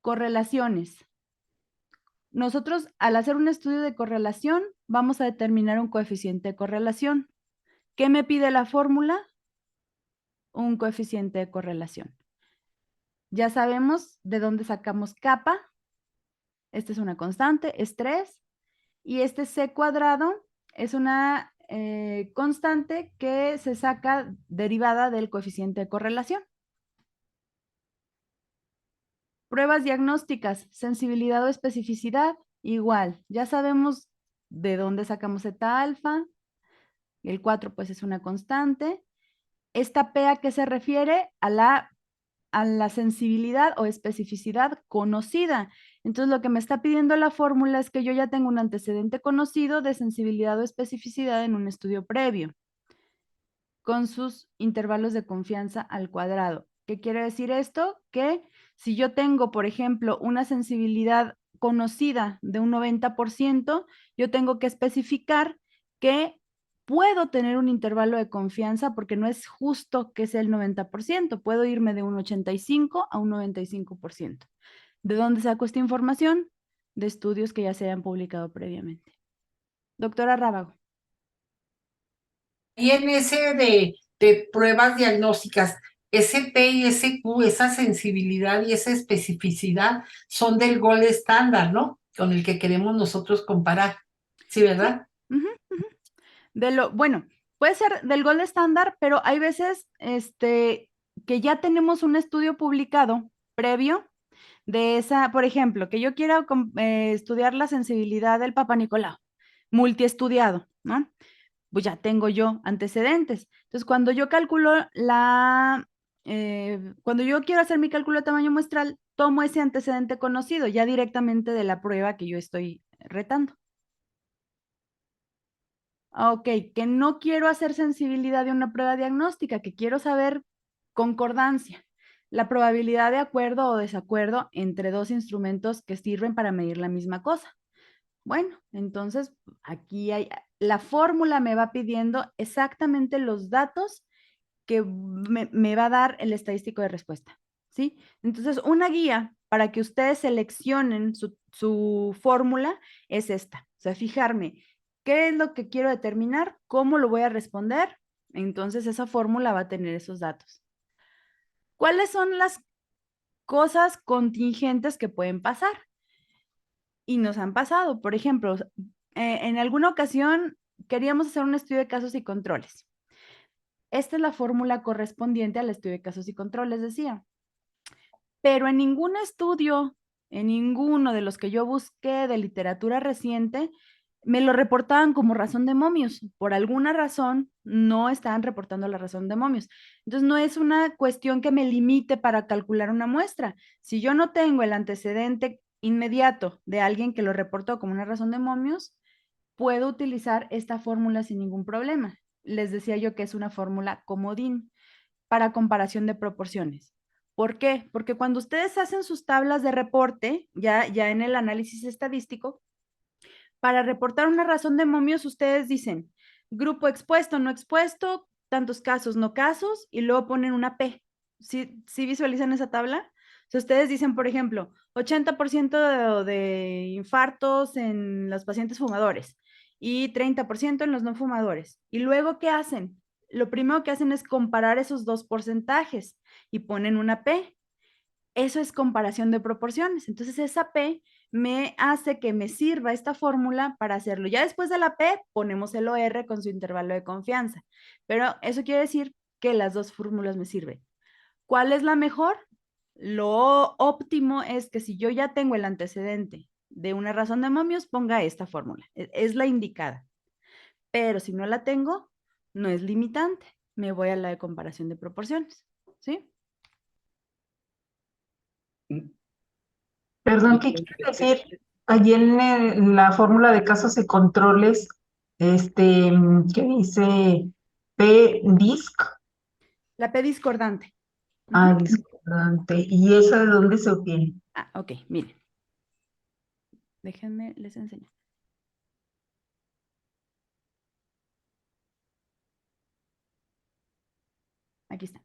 Speaker 1: Correlaciones. Nosotros, al hacer un estudio de correlación, vamos a determinar un coeficiente de correlación. ¿Qué me pide la fórmula? Un coeficiente de correlación. Ya sabemos de dónde sacamos kappa. Esta es una constante, es 3. Y este c cuadrado es una constante que se saca derivada del coeficiente de correlación. Pruebas diagnósticas, sensibilidad o especificidad, igual. Ya sabemos de dónde sacamos zeta alfa. El 4 pues es una constante. Esta P a qué se refiere a la sensibilidad o especificidad conocida. Entonces lo que me está pidiendo la fórmula es que yo ya tengo un antecedente conocido de sensibilidad o especificidad en un estudio previo, con sus intervalos de confianza al cuadrado. ¿Qué quiere decir esto? Que si yo tengo, por ejemplo, una sensibilidad conocida de un 90%, yo tengo que especificar que puedo tener un intervalo de confianza porque no es justo que sea el 90%. Puedo irme de un 85 a un 95%. ¿De dónde saco esta información? De estudios que ya se hayan publicado previamente. Doctora Rábago.
Speaker 5: Y en ese de pruebas diagnósticas, ese P y ese Q, esa sensibilidad y esa especificidad son del gold estándar, ¿no? Con el que queremos nosotros comparar. ¿Sí, verdad?
Speaker 1: Bueno, puede ser del gold estándar, pero hay veces que ya tenemos un estudio publicado previo de esa, por ejemplo, que yo quiera estudiar la sensibilidad del Papa Nicolau, multiestudiado, ¿no? Pues ya tengo yo antecedentes. Entonces, cuando yo calculo cuando yo quiero hacer mi cálculo de tamaño muestral, tomo ese antecedente conocido ya directamente de la prueba que yo estoy retando. Ok, que no quiero hacer sensibilidad de una prueba diagnóstica, que quiero saber concordancia, la probabilidad de acuerdo o desacuerdo entre dos instrumentos que sirven para medir la misma cosa. Bueno, entonces aquí la fórmula me va pidiendo exactamente los datos que me va a dar el estadístico de respuesta, ¿sí? Entonces, una guía para que ustedes seleccionen su fórmula es esta, o sea, fijarme qué es lo que quiero determinar, cómo lo voy a responder, entonces esa fórmula va a tener esos datos. ¿Cuáles son las cosas contingentes que pueden pasar? Y nos han pasado, por ejemplo, en alguna ocasión queríamos hacer un estudio de casos y controles. Esta es la fórmula correspondiente al estudio de casos y controles, decía. Pero en ningún estudio, en ninguno de los que yo busqué de literatura reciente, me lo reportaban como razón de momios. Por alguna razón, no estaban reportando la razón de momios. Entonces, no es una cuestión que me limite para calcular una muestra. Si yo no tengo el antecedente inmediato de alguien que lo reportó como una razón de momios, puedo utilizar esta fórmula sin ningún problema. Les decía yo que es una fórmula comodín para comparación de proporciones. ¿Por qué? Porque cuando ustedes hacen sus tablas de reporte, ya en el análisis estadístico, para reportar una razón de momios, ustedes dicen grupo expuesto, no expuesto, tantos casos, no casos, y luego ponen una P. ¿Sí visualizan esa tabla? O sea, ustedes dicen, por ejemplo, 80% de infartos en los pacientes fumadores y 30% en los no fumadores. ¿Y luego qué hacen? Lo primero que hacen es comparar esos dos porcentajes y ponen una P. Eso es comparación de proporciones. Entonces, esa P me hace que me sirva esta fórmula para hacerlo. Ya después de la P ponemos el OR con su intervalo de confianza, pero eso quiere decir que las dos fórmulas me sirven. ¿Cuál es la mejor? Lo óptimo es que si yo ya tengo el antecedente de una razón de momios, ponga esta fórmula. Es la indicada. Pero si no la tengo, no es limitante. Me voy a la de comparación de proporciones. ¿Sí?
Speaker 4: Perdón, ¿qué quiere decir? Allí en la fórmula de casos y controles, que dice P-disc,
Speaker 1: La P discordante.
Speaker 4: discordante. ¿Y esa de dónde se obtiene?
Speaker 1: Ok, miren. Déjenme, les enseño. Aquí está.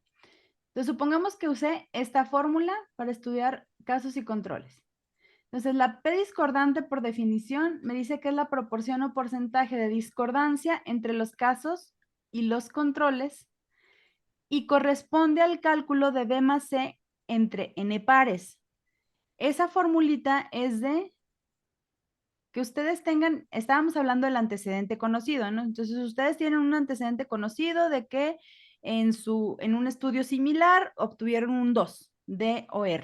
Speaker 1: Entonces, supongamos que usé esta fórmula para estudiar casos y controles. Entonces, la P discordante, por definición, me dice que es la proporción o porcentaje de discordancia entre los casos y los controles y corresponde al cálculo de B más C entre n pares. Esa formulita es de que ustedes tengan, estábamos hablando del antecedente conocido, ¿no? Entonces, ustedes tienen un antecedente conocido de que en un estudio similar obtuvieron un 2 de OR.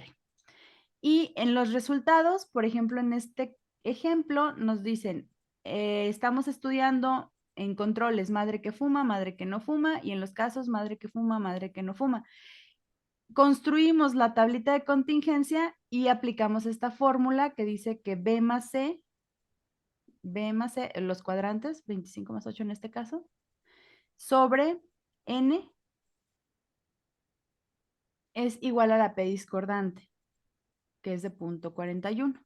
Speaker 1: Y en los resultados, por ejemplo, en este ejemplo, nos dicen, estamos estudiando en controles madre que fuma, madre que no fuma, y en los casos madre que fuma, madre que no fuma. Construimos la tablita de contingencia y aplicamos esta fórmula que dice que B más C, los cuadrantes, 25 más 8 en este caso, sobre N es igual a la P discordante, que es de 0.41.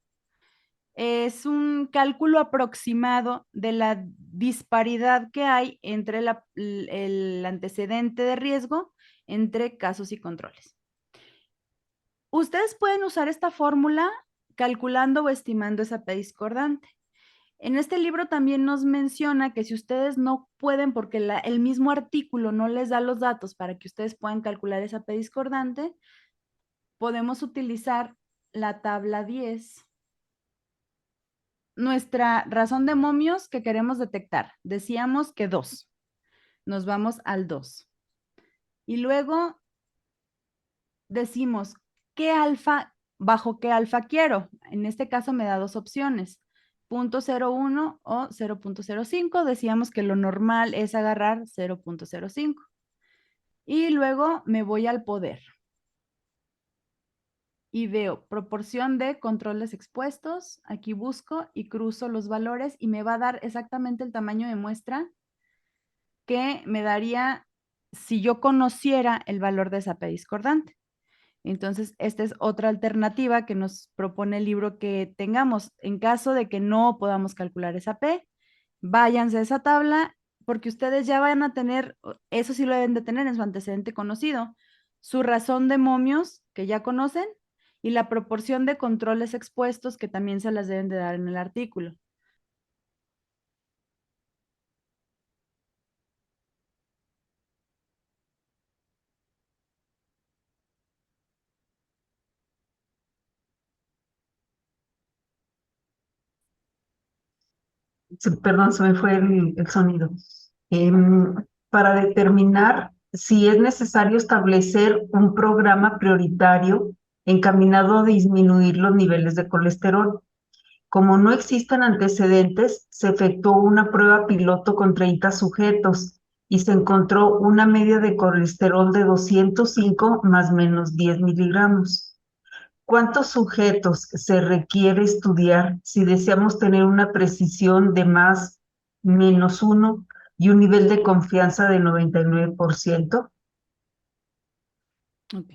Speaker 1: Es un cálculo aproximado de la disparidad que hay entre el antecedente de riesgo entre casos y controles. Ustedes pueden usar esta fórmula calculando o estimando esa P discordante. En este libro también nos menciona que si ustedes no pueden, porque el mismo artículo no les da los datos para que ustedes puedan calcular esa P discordante, podemos utilizar la tabla 10. Nuestra razón de momios que queremos detectar, decíamos que 2. Nos vamos al 2. Y luego decimos, ¿bajo qué alfa quiero? En este caso me da dos opciones, 0.01 o 0.05. Decíamos que lo normal es agarrar 0.05. Y luego me voy al poder. Y veo proporción de controles expuestos. Aquí busco y cruzo los valores y me va a dar exactamente el tamaño de muestra que me daría si yo conociera el valor de esa P discordante. Entonces, esta es otra alternativa que nos propone el libro que tengamos. En caso de que no podamos calcular esa P, váyanse a esa tabla porque ustedes ya van a tener, eso sí lo deben de tener en su antecedente conocido, su razón de momios que ya conocen y la proporción de controles expuestos que también se las deben de dar en el artículo.
Speaker 4: Perdón, se me fue el sonido. Para determinar si es necesario establecer un programa prioritario encaminado a disminuir los niveles de colesterol. Como no existen antecedentes, se efectuó una prueba piloto con 30 sujetos y se encontró una media de colesterol de 205 más menos 10 miligramos. ¿Cuántos sujetos se requiere estudiar si deseamos tener una precisión de más menos 1 y un nivel de confianza del 99%?
Speaker 1: Ok.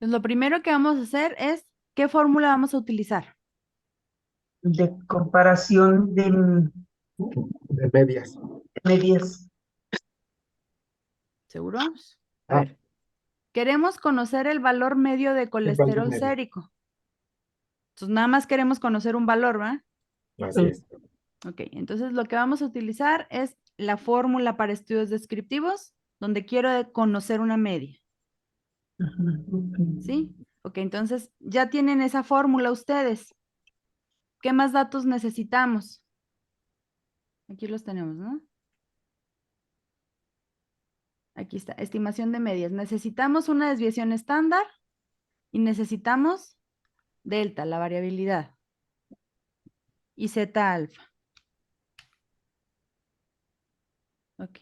Speaker 1: Entonces, lo primero que vamos a hacer es, ¿qué fórmula vamos a utilizar?
Speaker 4: De comparación de
Speaker 8: medias.
Speaker 4: medias.
Speaker 1: ¿Seguros? A ver. Queremos conocer el valor medio de colesterol
Speaker 8: medio.
Speaker 1: sérico. Entonces, nada más queremos conocer un valor, ¿verdad?
Speaker 8: Así es.
Speaker 1: Ok, entonces lo que vamos a utilizar es la fórmula para estudios descriptivos, donde quiero conocer una media. ¿Sí? Ok, entonces ya tienen esa fórmula ustedes. ¿Qué más datos necesitamos? Aquí los tenemos, ¿no? Aquí está, estimación de medias. Necesitamos una desviación estándar y necesitamos delta, la variabilidad, y zeta alfa. Ok.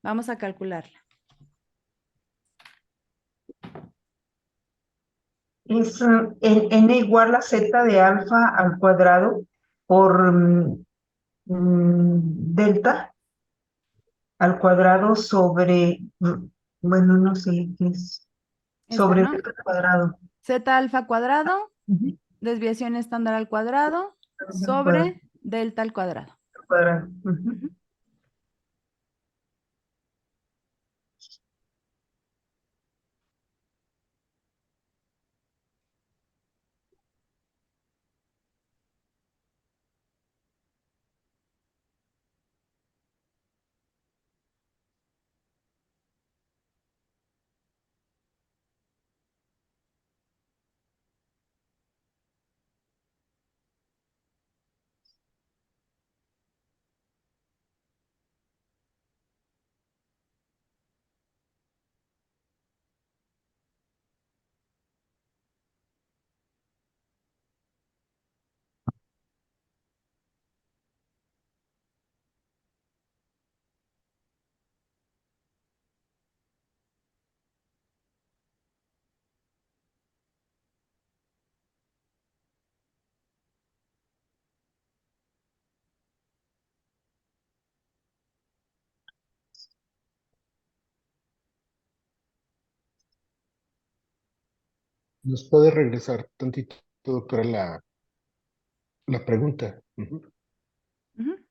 Speaker 1: Vamos a calcularla.
Speaker 4: Es n igual a z de alfa al cuadrado por delta al cuadrado sobre, bueno, no sé qué es,
Speaker 1: Esta,
Speaker 4: sobre
Speaker 1: ¿no?
Speaker 4: delta al cuadrado.
Speaker 1: Zeta alfa cuadrado,
Speaker 4: Ujú.
Speaker 1: desviación estándar al cuadrado,
Speaker 4: Al cuadrado,
Speaker 1: sobre delta al cuadrado.
Speaker 4: al cuadrado. Ujú.
Speaker 1: Ujú.
Speaker 2: ¿Nos puede regresar tantito, doctora, la pregunta? Ujú.
Speaker 1: Ujú.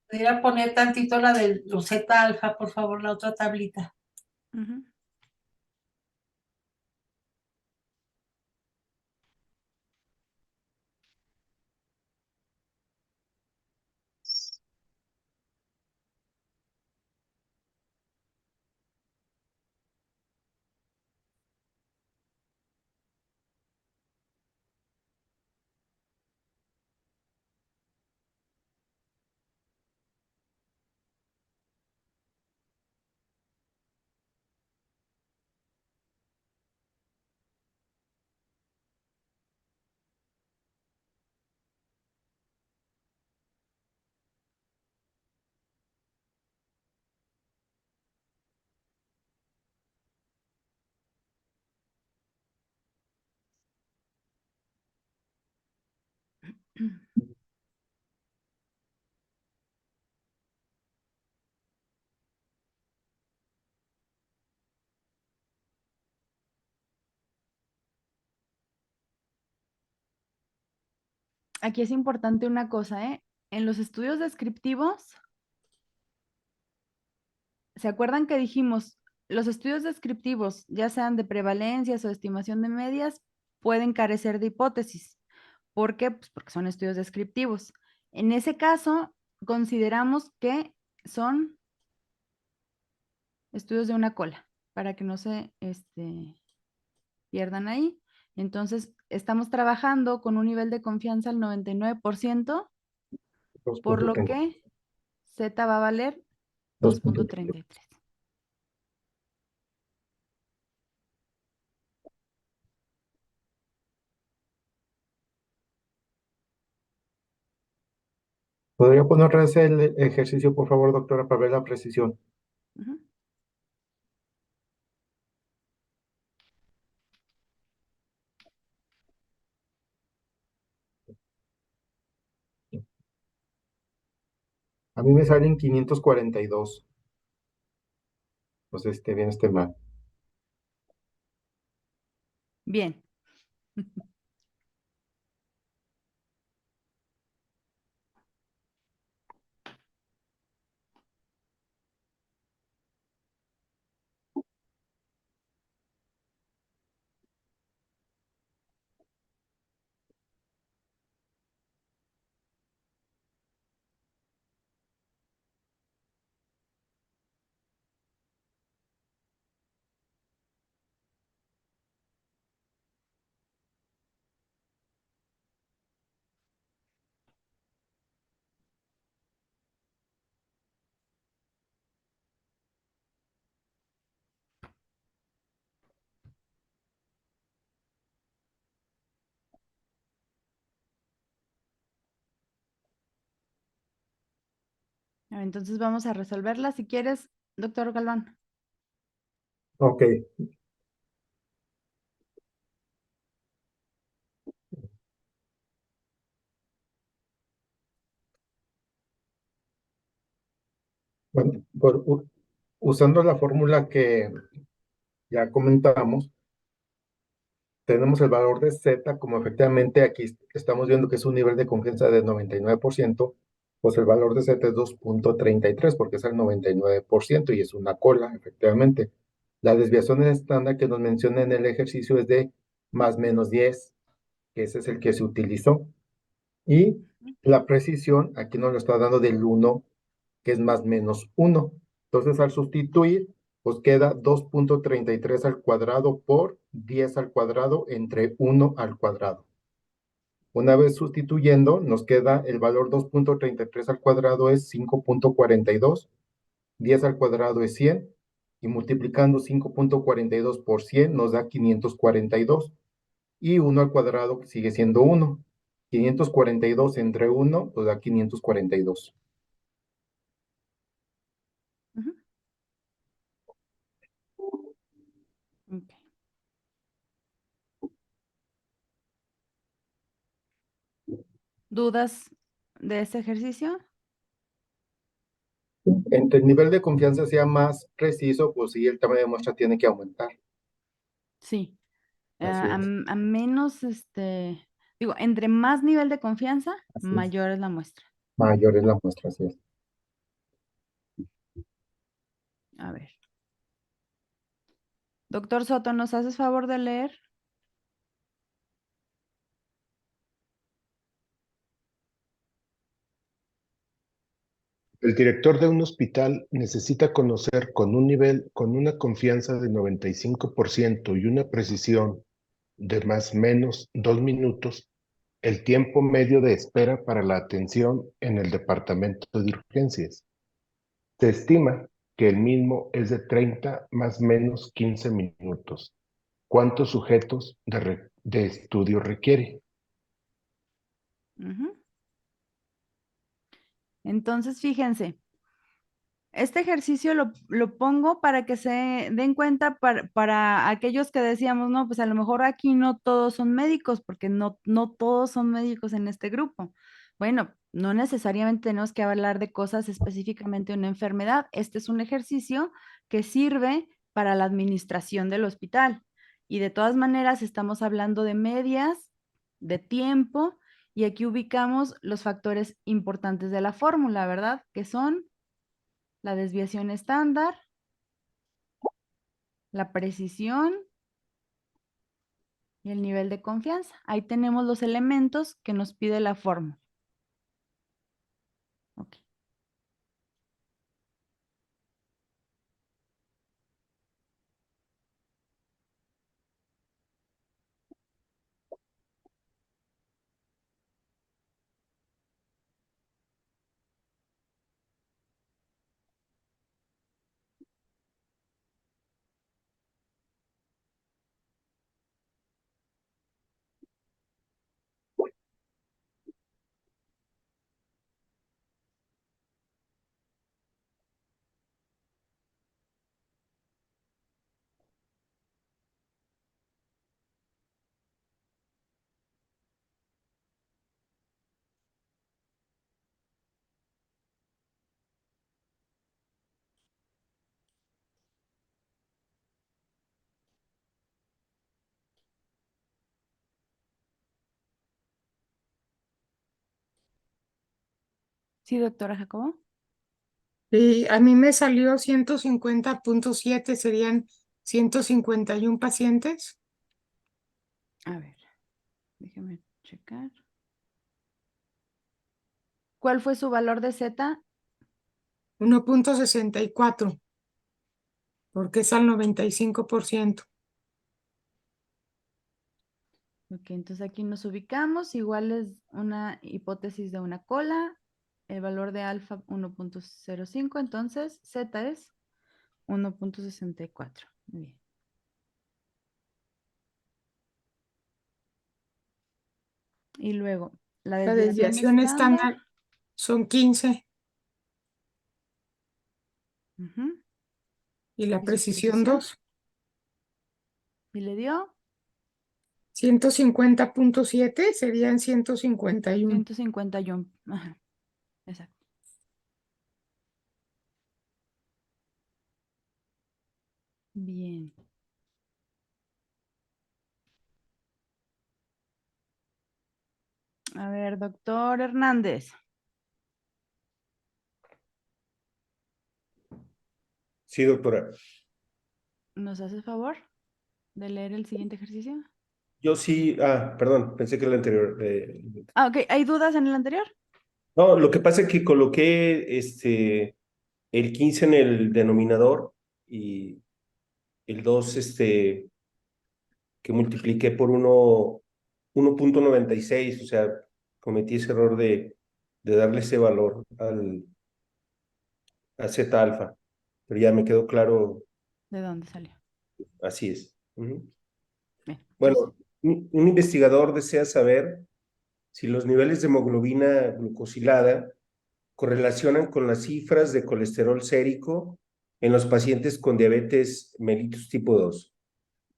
Speaker 5: Podría poner tantito la de Rosetta Alfa, por favor, la otra tablita.
Speaker 1: Ujú. aquí es importante una cosa, ¿eh? En los estudios descriptivos, ¿se acuerdan que dijimos, los estudios descriptivos, ya sean de prevalencias o de estimación de medias, pueden carecer de hipótesis? ¿Por qué? Pues porque son estudios descriptivos. En ese caso, consideramos que son estudios de una cola, para que no se pierdan ahí. Entonces, estamos trabajando con un nivel de confianza al 99%, por lo
Speaker 8: 2.30,
Speaker 1: que Z va a valer
Speaker 8: 2.30.
Speaker 1: 2.33.
Speaker 8: ¿Podría poner otra vez el ejercicio, por favor, doctora, para ver la precisión?
Speaker 1: Ujú.
Speaker 8: A mí me salen 542. Pues esté bien, esté mal.
Speaker 1: Bien. A ver, entonces vamos a resolverla. Si quieres, doctor Galván.
Speaker 8: Ok. Bueno, usando la fórmula que ya comentamos, tenemos el valor de Z, como efectivamente aquí estamos viendo que es un nivel de confianza de 99%, pues el valor de Z es 2.33 porque es el 99% y es una cola, efectivamente. La desviación estándar que nos menciona en el ejercicio es de más menos 10, que ese es el que se utilizó. Y la precisión, aquí nos lo está dando del 1, que es más menos 1. Entonces, al sustituir, pues queda 2.33 al cuadrado por 10 al cuadrado entre 1 al cuadrado. Una vez sustituyendo, nos queda el valor 2.33 al cuadrado es 5.42, 10 al cuadrado es 100, y multiplicando 5.42 por 100 nos da 542, y 1 al cuadrado sigue siendo 1. 542 entre 1 nos da 542.
Speaker 1: Ujú. Ok. ¿Dudas de este ejercicio?
Speaker 8: Entre el nivel de confianza sea más preciso, pues sí, el tamaño de muestra tiene que aumentar.
Speaker 1: Sí.
Speaker 8: Así es.
Speaker 1: A menos, digo, entre más nivel de confianza,
Speaker 8: Así es.
Speaker 1: mayor es la muestra.
Speaker 8: Mayor es la muestra, así es.
Speaker 1: A ver. Doctor Soto, ¿nos haces favor de leer?
Speaker 2: El director de un hospital necesita conocer con un nivel, con una confianza de 95% y una precisión de más o menos 2 minutos, el tiempo medio de espera para la atención en el departamento de urgencias. Se estima que el mismo es de 30 más o menos 15 minutos. ¿Cuántos sujetos de estudio requiere?
Speaker 1: Ujú. Entonces, fíjense, este ejercicio lo pongo para que se den cuenta para aquellos que decíamos, no, pues a lo mejor aquí no todos son médicos, porque no todos son médicos en este grupo. Bueno, no necesariamente tenemos que hablar de cosas específicamente de una enfermedad. Este es un ejercicio que sirve para la administración del hospital. Y de todas maneras, estamos hablando de medias, de tiempo, Y aquí ubicamos los factores importantes de la fórmula, ¿verdad? Que son la desviación estándar, la precisión y el nivel de confianza. Ahí tenemos los elementos que nos pide la fórmula. Ok. Sí, doctora Jacobo.
Speaker 7: Y a mí me salió 150.7, serían 151 pacientes.
Speaker 1: A ver, déjeme checar. ¿Cuál fue su valor de Z?
Speaker 7: 1.64, porque es al 95%.
Speaker 1: Ok, entonces aquí nos ubicamos. Igual es una hipótesis de una cola. El valor de alfa 1.05, entonces Z es 1.64. Muy bien. Y luego, la
Speaker 7: La
Speaker 1: desviación
Speaker 7: desviación
Speaker 1: estándar.
Speaker 7: estándar son 15
Speaker 1: Ujú.
Speaker 7: y la
Speaker 1: ¿Y su
Speaker 7: precisión
Speaker 1: precisión?
Speaker 7: 2.
Speaker 1: ¿Y le dio?
Speaker 7: 150.7 serían 151.
Speaker 1: 151. Ajá, exacto. Bien. A ver, doctor Hernández,
Speaker 9: Sí, doctora.
Speaker 1: ¿nos hace favor de leer el siguiente ejercicio?
Speaker 9: Yo sí, perdón, pensé que era el anterior.
Speaker 1: Ah, ok. ¿Hay dudas en el anterior?
Speaker 9: No, lo que pasa es que coloqué el 15 en el denominador y el 2 que multipliqué por 1.96, o sea, cometí ese error de darle ese valor a Z alfa, pero ya me quedó claro,
Speaker 1: ¿De dónde salió?
Speaker 9: así es. Ujú.
Speaker 1: Bien, entonces,
Speaker 9: Bueno, un investigador desea saber si los niveles de hemoglobina glucosilada correlacionan con las cifras de colesterol sérico en los pacientes con diabetes mellitus tipo 2.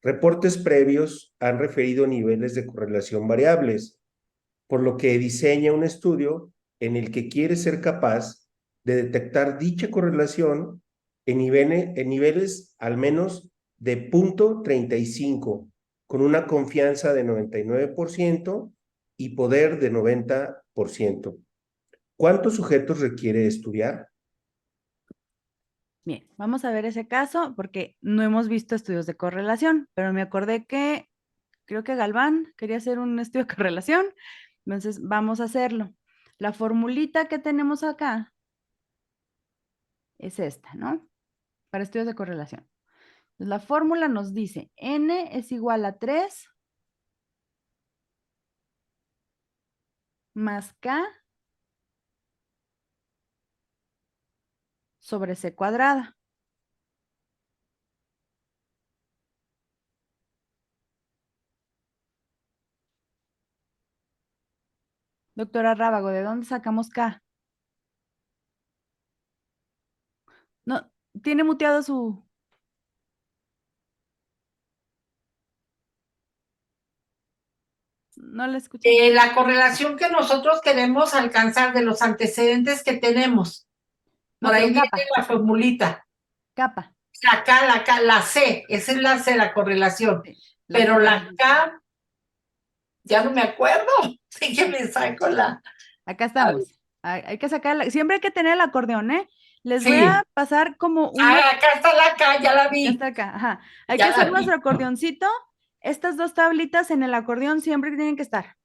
Speaker 9: Reportes previos han referido niveles de correlación variables, por lo que diseña un estudio en el que quiere ser capaz de detectar dicha correlación en niveles al menos de 0.35, con una confianza de 99% y poder de 90%. ¿Cuántos sujetos requiere estudiar?
Speaker 1: bien, vamos a ver ese caso porque no hemos visto estudios de correlación, pero me acordé que creo que Galván quería hacer un estudio de correlación, entonces vamos a hacerlo. La formulita que tenemos acá es esta, ¿no? Para estudios de correlación. Entonces, la fórmula nos dice N es igual a 3 más K sobre C cuadrada. Doctora Rábago, ¿de dónde sacamos K? No, tiene muteado su... No la escuché.
Speaker 5: La correlación que nosotros queremos alcanzar de los antecedentes que tenemos.
Speaker 1: No,
Speaker 5: Por ahí
Speaker 1: pero
Speaker 5: viene
Speaker 1: capa,
Speaker 5: la formulita.
Speaker 1: capa.
Speaker 5: Acá, la C, esa es la C, la correlación.
Speaker 1: Sí,
Speaker 5: Pero la
Speaker 1: correlación.
Speaker 5: K, Ya no me acuerdo. Sí que me saco la.
Speaker 1: Acá estamos. Hay que sacarla. Siempre hay que tener el acordeón, ¿eh? Les voy
Speaker 5: Sí.
Speaker 1: a pasar como una.
Speaker 5: Ah, acá está la acá, ya la
Speaker 1: Acá
Speaker 5: vi.
Speaker 1: está acá. Ajá. Hay
Speaker 5: Ya
Speaker 1: que hacer
Speaker 5: la
Speaker 1: nuestro
Speaker 5: vi.
Speaker 1: acordeoncito. Estas dos tablitas en el acordeón siempre tienen que estar.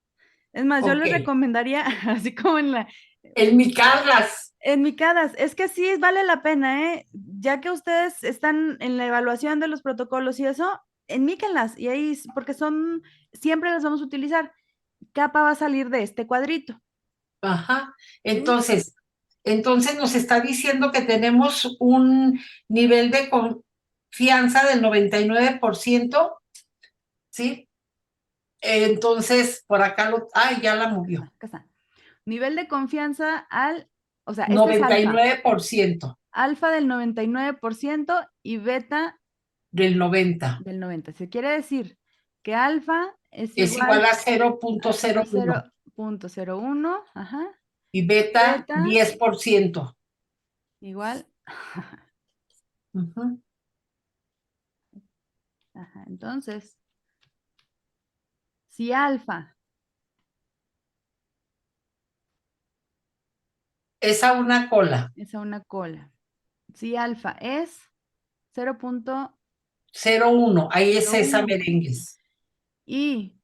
Speaker 1: Es más, yo les
Speaker 5: Ok.
Speaker 1: recomendaría, así como
Speaker 5: En mi Carlas.
Speaker 1: en mi cadas, es que sí vale la pena, ¿eh? Ya que ustedes están en la evaluación de los protocolos y eso, enmíquenlas y ahí, porque siempre las vamos a utilizar. Capa va a salir de este cuadrito.
Speaker 5: Ajá.
Speaker 1: ¿Sí?
Speaker 5: Entonces nos está diciendo que tenemos un nivel de confianza del 99%, ¿sí? Entonces, por acá ay, ya la movió.
Speaker 1: Acá está. Nivel de confianza o sea, este es alfa.
Speaker 5: 99%
Speaker 1: Alfa del 99% y beta
Speaker 5: del 90%.
Speaker 1: del 90%. Se quiere decir que alfa es
Speaker 5: Es igual
Speaker 1: igual
Speaker 5: a 0.01
Speaker 1: 0.01, ajá,
Speaker 5: y beta
Speaker 1: beta
Speaker 5: 10%.
Speaker 1: igual,
Speaker 5: Ujú.
Speaker 1: ajá, entonces, si alfa
Speaker 5: Es a una cola.
Speaker 1: es a una cola, si alfa es 0.01
Speaker 5: 0.1, ahí es esa merengues.
Speaker 1: y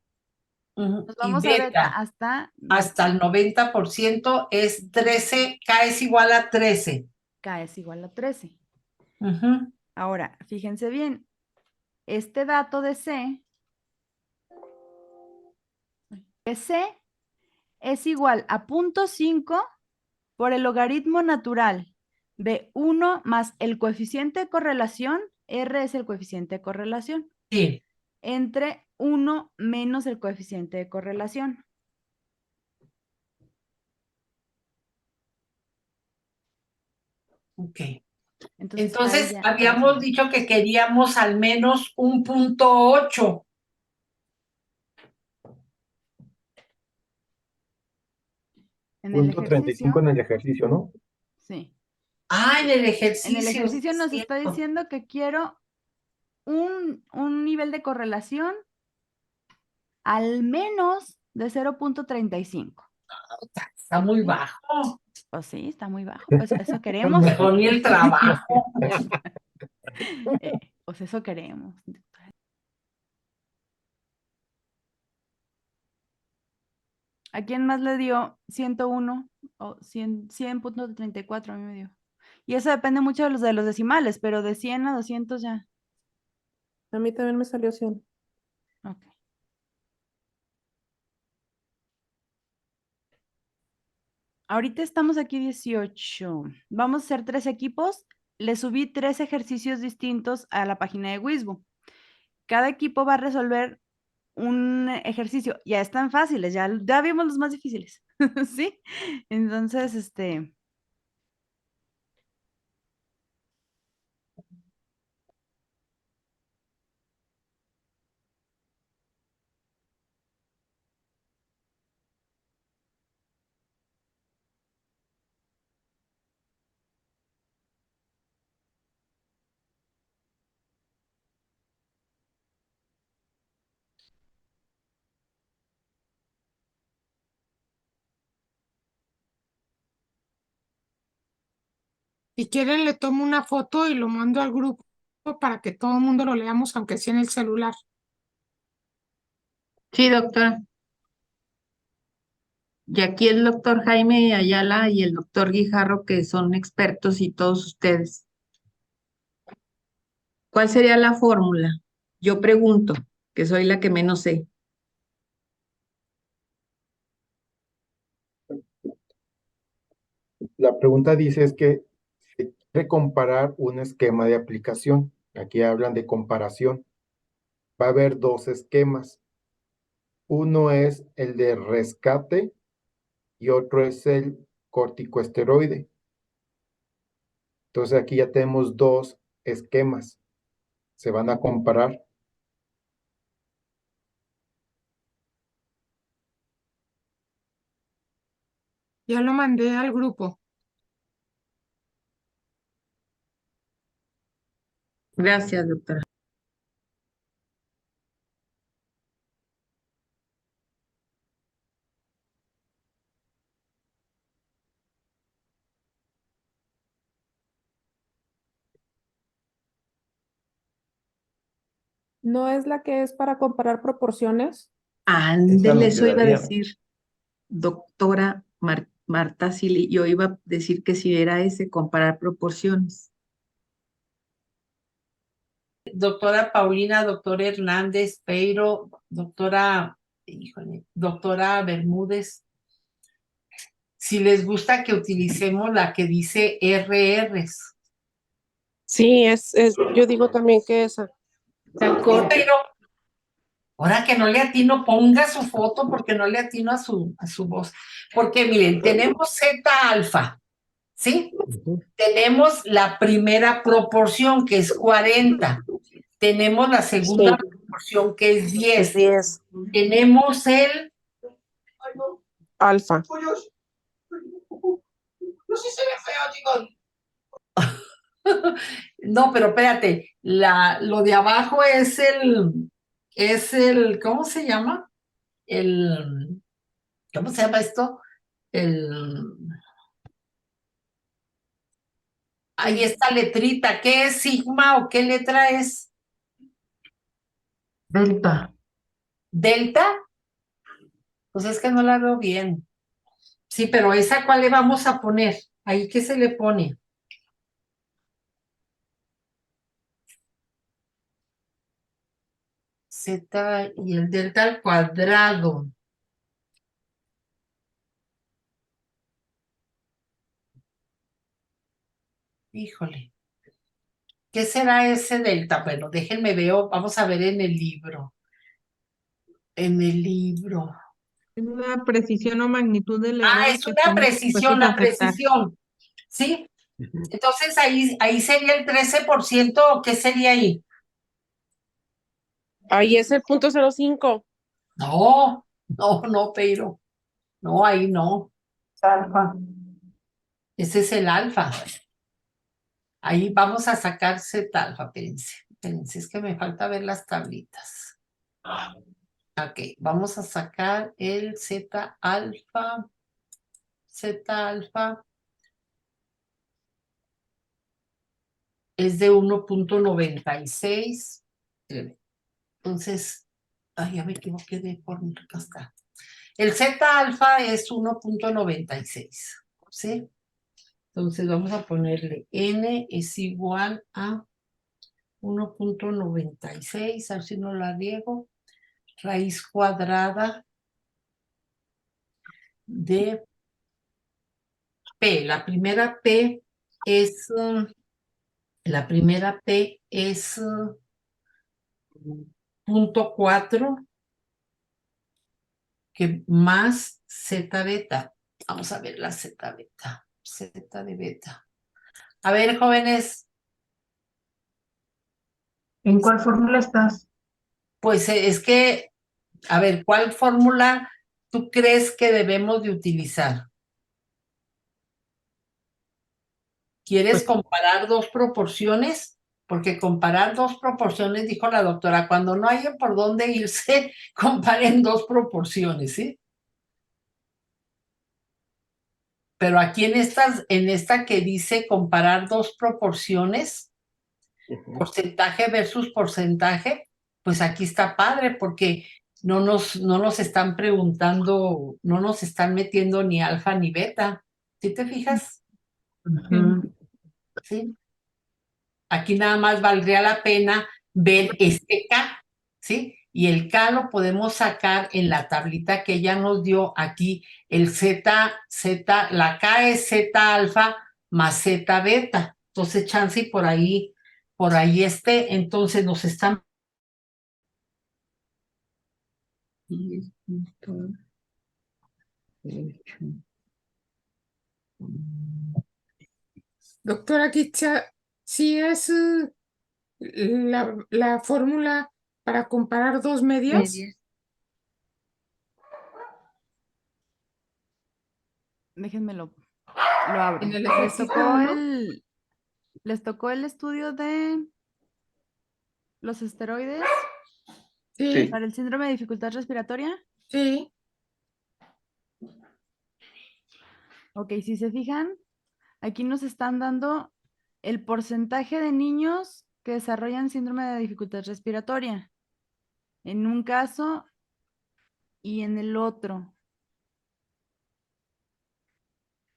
Speaker 5: Ujú.
Speaker 1: nos
Speaker 5: Y
Speaker 1: vamos a beta
Speaker 5: beta
Speaker 1: hasta
Speaker 5: el 90% es 13, K es igual a 13.
Speaker 1: K es igual a 13.
Speaker 5: Ujú.
Speaker 1: Ahora, fíjense bien, este dato de C es igual a 0.5 por el logaritmo natural de 1 más el coeficiente de correlación, R es el coeficiente de correlación,
Speaker 5: Sí.
Speaker 1: entre 1 menos el coeficiente de correlación.
Speaker 5: Ok.
Speaker 1: Ahí
Speaker 5: Entonces,
Speaker 1: ya.
Speaker 5: habíamos dicho que queríamos al menos 1.8.
Speaker 1: En el
Speaker 8: Punto 35
Speaker 1: ejercicio,
Speaker 8: en el ejercicio, ¿no?
Speaker 1: sí.
Speaker 5: Ah, en el
Speaker 1: En el
Speaker 5: ejercicio.
Speaker 1: ejercicio nos
Speaker 5: sí.
Speaker 1: está diciendo que quiero un nivel de correlación al menos de 0.35.
Speaker 5: Está muy
Speaker 1: ¿Sí?
Speaker 5: bajo.
Speaker 1: Pues sí, está muy bajo, pues eso queremos.
Speaker 5: Mejor ni el trabajo.
Speaker 1: Pues eso queremos. ¿A quién más le dio 101 o 100.34? A mí me dio. Y eso depende mucho de los decimales, pero de 100 a 200 ya.
Speaker 10: A mí también me salió 100.
Speaker 1: Ok. Ahorita estamos aquí 18. Vamos a hacer 3 equipos. Le subí 3 ejercicios distintos a la página de Wizbo. Cada equipo va a resolver un ejercicio. Ya están fáciles, ya vimos los más difíciles. ¿Sí? Entonces,
Speaker 7: Si quieren, le tomo una foto y lo mando al grupo para que todo el mundo lo leamos, aunque sea en el celular.
Speaker 6: Sí, doctora. Y aquí el doctor Jaime Ayala y el doctor Guijarro, que son expertos, y todos ustedes. ¿Cuál sería la fórmula? Yo pregunto, que soy la que menos sé.
Speaker 8: La pregunta dice es que se quiere comparar un esquema de aplicación. Aquí hablan de comparación. Va a haber dos esquemas. Uno es el de rescate y otro es el corticosteroide. Entonces aquí ya tenemos dos esquemas. Se van a comparar.
Speaker 7: Ya lo mandé al grupo.
Speaker 6: Gracias, doctora.
Speaker 10: ¿No es la que es para comparar proporciones?
Speaker 11: Ándele,
Speaker 9: nos
Speaker 11: eso iba a
Speaker 9: ayudaría.
Speaker 11: decir, doctora Marta Sili, yo iba a decir que si era ese, comparar proporciones.
Speaker 5: Doctora Paulina, doctor Hernández, Peiro, doctora, híjole, doctora Bermúdez, si les gusta que utilicemos la que dice RRs.
Speaker 10: Sí, yo digo también que esa.
Speaker 5: Pero ahora que no le atino, ponga su foto porque no le atino a su voz. Porque miren, tenemos Z alfa, ¿sí? Tenemos la primera proporción que es 40. Tenemos la segunda
Speaker 10: Sí.
Speaker 5: proporción que es 10.
Speaker 10: 10.
Speaker 5: Tenemos el
Speaker 10: Alfa.
Speaker 5: No sé si se ve feo, chicos. No, pero espérate, lo de abajo es el, ¿cómo se llama? ¿Cómo se llama esto? Ahí está letrita, ¿qué es sigma o qué letra es?
Speaker 4: Delta.
Speaker 5: ¿Delta? Pues es que no la veo bien. Sí, pero esa, ¿cuál le vamos a poner? Ahí, ¿qué se le pone? Z y el delta al cuadrado. Híjole. ¿Qué será ese delta? Bueno, déjenme veo, vamos a ver en el libro. En el libro.
Speaker 6: Es una precisión o magnitud del
Speaker 5: Ah,
Speaker 6: error
Speaker 5: es
Speaker 6: que
Speaker 5: una
Speaker 6: estamos
Speaker 5: precisión,
Speaker 6: supuestos a
Speaker 5: la
Speaker 6: aceptar.
Speaker 5: precisión. ¿Sí? Entonces ahí sería el 13%, ¿o qué sería ahí?
Speaker 10: Ahí es el 0.05.
Speaker 5: No, pero no, ahí no.
Speaker 4: Alfa.
Speaker 5: Ese es el alfa. Ahí vamos a sacar Z alfa, espérense, es que me falta ver las tablitas. Ok, vamos a sacar el Z alfa. Z alfa es de 1.96. Entonces, ay, ya me equivoqué de fórmula, acá está. El Z alfa es 1.96, ¿sí? Entonces vamos a ponerle N es igual a 1.96, a ver si no la riego, raíz cuadrada de P. La primera P es 0.4, que más Z beta. Vamos a ver la Z beta. Z de beta. A ver, jóvenes,
Speaker 4: ¿En cuál fórmula estás?
Speaker 5: pues es que, a ver, ¿cuál fórmula tú crees que debemos de utilizar? ¿Quieres comparar dos proporciones? Porque comparar dos proporciones, dijo la doctora, cuando no haya por dónde irse, comparen dos proporciones, ¿sí? Pero aquí en esta que dice comparar dos proporciones, porcentaje versus porcentaje, pues aquí está padre porque no nos están preguntando, no nos están metiendo ni alfa ni beta. ¿Sí te fijas? ¿Sí? Aquí nada más valdría la pena ver este K, ¿sí? Y el K lo podemos sacar en la tablita que ella nos dio aquí, el Z, la K es Z alfa más Z beta. Entonces, chance y por ahí entonces nos están...
Speaker 7: Doctora Kitcha, sí es la fórmula para comparar dos medias.
Speaker 1: Déjenme lo abro.
Speaker 7: En el
Speaker 1: Les
Speaker 7: ejercicio,
Speaker 1: tocó
Speaker 7: ¿no?
Speaker 1: les tocó el estudio de los esteroides
Speaker 7: Sí,
Speaker 1: para el síndrome de dificultad respiratoria.
Speaker 7: sí.
Speaker 1: Ok, si se fijan, aquí nos están dando el porcentaje de niños que desarrollan síndrome de dificultad respiratoria. En un caso y en el otro.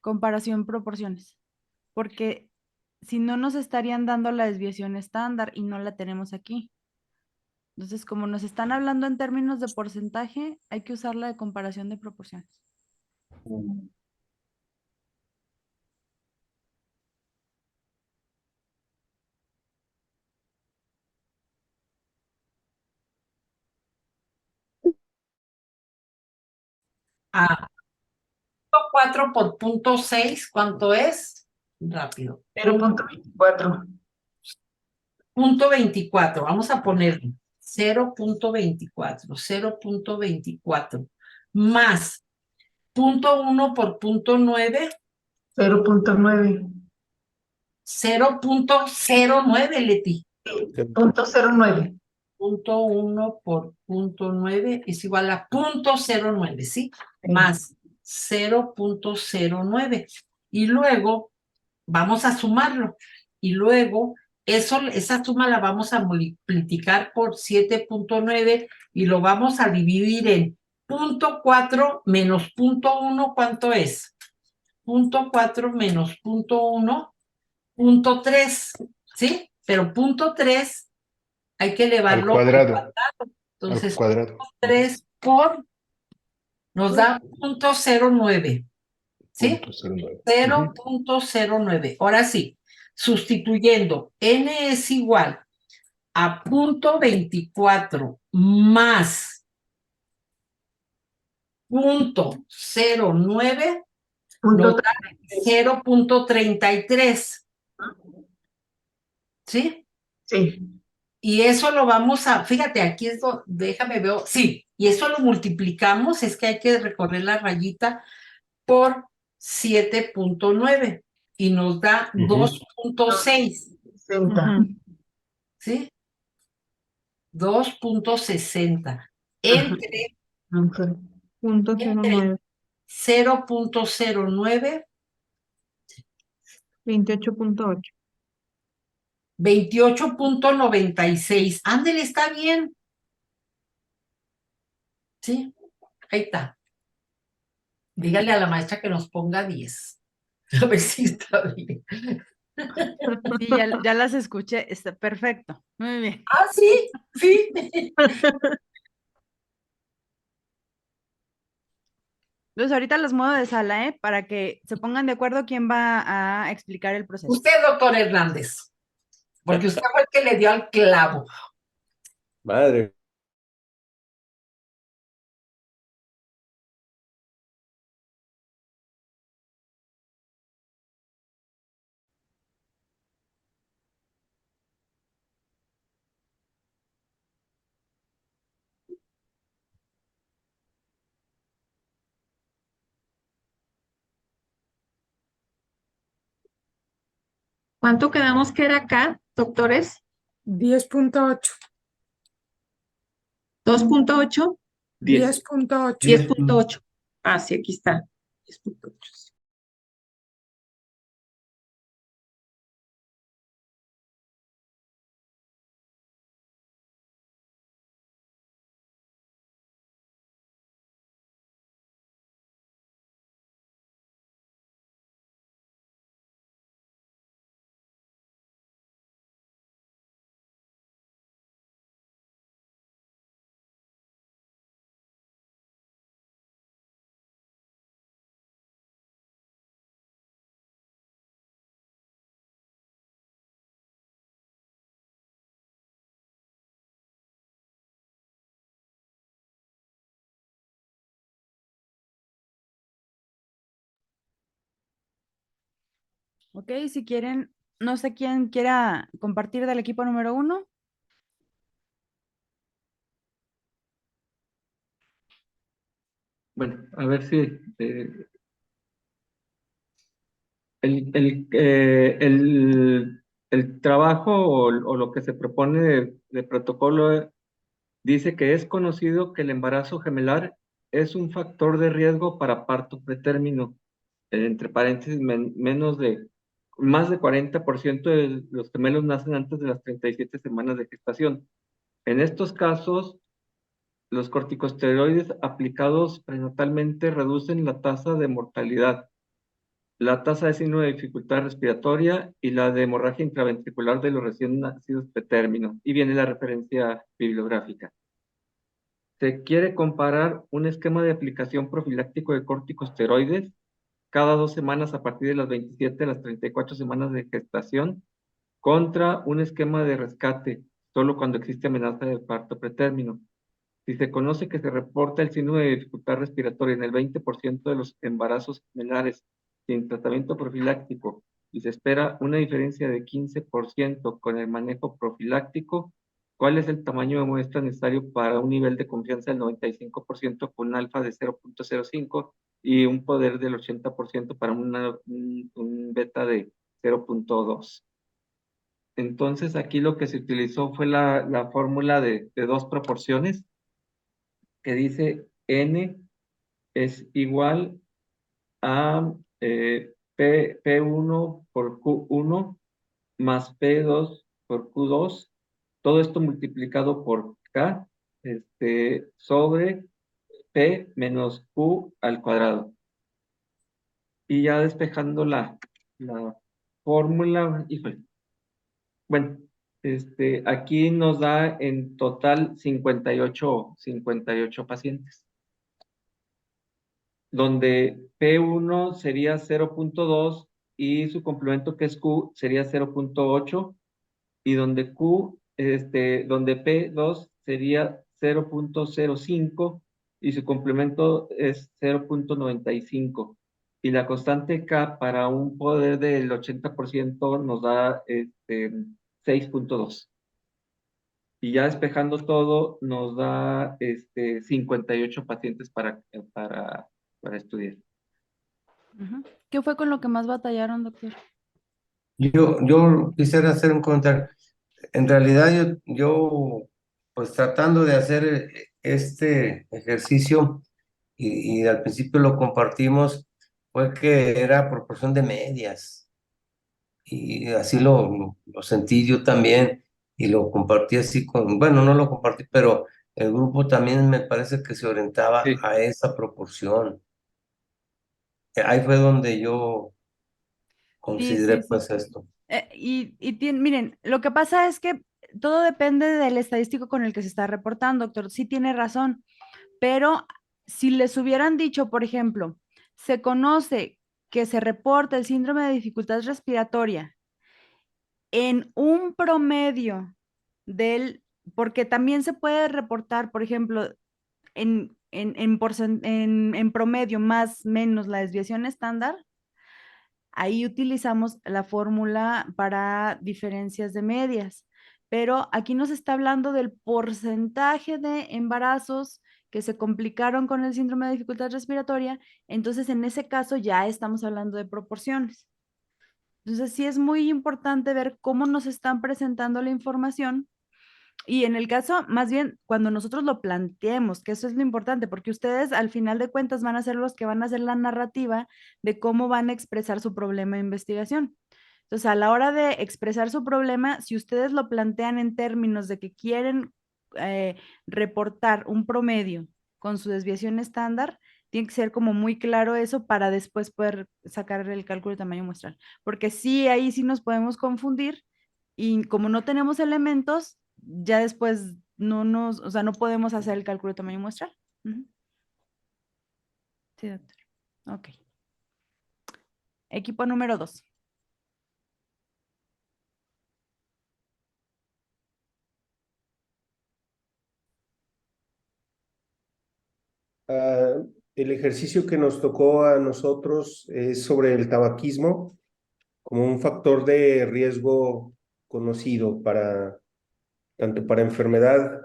Speaker 1: Comparación proporciones. Porque si no nos estarían dando la desviación estándar y no la tenemos aquí. Entonces, como nos están hablando en términos de porcentaje, hay que usar la de comparación de proporciones.
Speaker 5: Ah, 4 por punto 6, ¿cuánto es? Rápido.
Speaker 4: 0.24.
Speaker 5: Punto 24, vamos a ponerlo. 0.24 más punto 1 por punto 9,
Speaker 4: 0.9.
Speaker 5: 0.09, Leti.
Speaker 4: Punto 0.9.
Speaker 5: Punto 1 por punto 9 es igual a punto 0.9, ¿sí? Más 0.09. Y luego vamos a sumarlo. Y luego esa suma la vamos a multiplicar por 7.9 y lo vamos a dividir en punto 4 menos punto 1, ¿cuánto es? Punto 4 menos punto 1, punto 3, ¿sí? Pero punto 3 hay que elevarlo
Speaker 2: Al cuadrado.
Speaker 5: Entonces,
Speaker 2: Al cuadrado.
Speaker 5: 3 por nos da punto 0.9, ¿sí?
Speaker 2: Punto 0.9.
Speaker 5: 0.09. Ahora sí, sustituyendo n es igual a punto 24 más punto 0.9 nos da 0.33. ¿Sí?
Speaker 4: Sí.
Speaker 5: Y eso lo vamos a, fíjate, aquí es donde, déjame ver, sí, y eso lo multiplicamos, es que hay que recorrer la rayita por 7.9 y nos da 2.6. ¿Sí? 2.60 entre
Speaker 6: Punto 09.
Speaker 5: 0.09,
Speaker 6: 28.8.
Speaker 5: 28.96. Ándele, está bien. Sí, ahí está. Dígale a la maestra que nos ponga 10. A ver si está bien.
Speaker 1: Sí, ya las escuché, está perfecto. Muy bien.
Speaker 5: Ah, sí, sí.
Speaker 1: Entonces ahorita los muevo de sala, para que se pongan de acuerdo quién va a explicar el proceso.
Speaker 5: Usted, doctor Hernández, porque usted fue el que le dio al clavo.
Speaker 9: Madre.
Speaker 11: ¿Cuánto quedamos que era acá, doctores?
Speaker 7: 10.8.
Speaker 11: 2.8.
Speaker 7: 10.8.
Speaker 11: 10.8. Ah, sí, aquí está. 10.8.
Speaker 1: Ok, si quieren, no sé quién quiera compartir del equipo número 1.
Speaker 3: Bueno, a ver si el trabajo o lo que se propone de protocolo dice que es conocido que el embarazo gemelar es un factor de riesgo para parto pretérmino, entre paréntesis, menos de más de 40% de los gemelos nacen antes de las 37 semanas de gestación. En estos casos, los corticosteroides aplicados prenatalmente reducen la tasa de mortalidad, la tasa de síndrome de dificultad respiratoria y la de hemorragia intraventricular de los recién nacidos pretérmino. Y viene la referencia bibliográfica. Se quiere comparar un esquema de aplicación profiláctico de corticosteroides cada 2 semanas a partir de las 27 a las 34 semanas de gestación contra un esquema de rescate solo cuando existe amenaza de parto pretérmino. Si se conoce que se reporta el síndrome de dificultad respiratoria en el 20% de los embarazos menores sin tratamiento profiláctico y se espera una diferencia de 15% con el manejo profiláctico, ¿cuál es el tamaño de muestra necesario para un nivel de confianza del 95% con un alfa de 0.05 y un poder del 80% para un beta de 0.2? Entonces aquí lo que se utilizó fue la fórmula de 2 proporciones que dice N es igual a P1 por Q1 más P2 por Q2, todo esto multiplicado por K sobre P menos Q al cuadrado. Y ya despejando la fórmula, híjole, bueno, aquí nos da en total 58 pacientes, donde P1 sería 0.2 y su complemento que es Q sería 0.8 y donde donde P2 sería 0.05 y su complemento es 0.95 y la constante K para un poder del 80% nos da 6.2. Y ya despejando todo, nos da 58 pacientes para estudiar.
Speaker 1: ¿Qué fue con lo que más batallaron, doctor?
Speaker 12: Yo quisiera hacer un comentario. En realidad yo pues tratando de hacer este ejercicio y al principio lo compartimos, fue que era proporción de medias y así lo sentí yo también y lo compartí así bueno, no lo compartí, pero el grupo también me parece que se orientaba
Speaker 3: Sí.
Speaker 12: a esa proporción. Ahí fue donde yo consideré
Speaker 1: Sí.
Speaker 12: pues esto.
Speaker 1: Miren, lo que pasa es que todo depende del estadístico con el que se está reportando, doctor. Sí tiene razón, pero si les hubieran dicho, por ejemplo, se conoce que se reporta el síndrome de dificultad respiratoria en un promedio porque también se puede reportar, por ejemplo, en promedio más menos la desviación estándar. Ahí utilizamos la fórmula para diferencias de medias, pero aquí nos está hablando del porcentaje de embarazos que se complicaron con el síndrome de dificultad respiratoria, entonces en ese caso ya estamos hablando de proporciones. Entonces sí es muy importante ver cómo nos están presentando la información y en el caso, más bien, cuando nosotros lo planteemos, que eso es lo importante, porque ustedes al final de cuentas van a ser los que van a hacer la narrativa de cómo van a expresar su problema de investigación. Entonces, a la hora de expresar su problema, si ustedes lo plantean en términos de que quieren reportar un promedio con su desviación estándar, tiene que ser como muy claro eso para después poder sacar el cálculo de tamaño muestral. Porque sí, ahí sí nos podemos confundir y como no tenemos elementos, ya después o sea, no podemos hacer el cálculo de tamaño muestral. Sí, doctor. Ok. Equipo número 2.
Speaker 9: El ejercicio que nos tocó a nosotros es sobre el tabaquismo como un factor de riesgo conocido tanto para enfermedad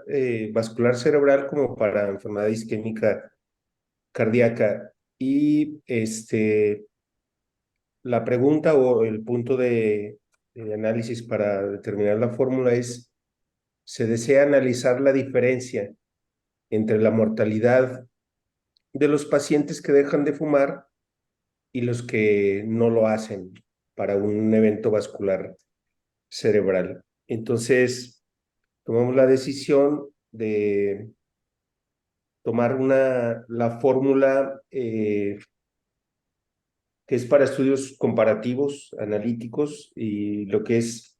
Speaker 9: vascular cerebral como para enfermedad isquémica cardíaca. Y la pregunta o el punto de análisis para determinar la fórmula es, se desea analizar la diferencia entre la mortalidad de los pacientes que dejan de fumar y los que no lo hacen. para un evento vascular cerebral. Entonces, tomamos la decisión de tomar la fórmula que es para estudios comparativos, analíticos, y lo que es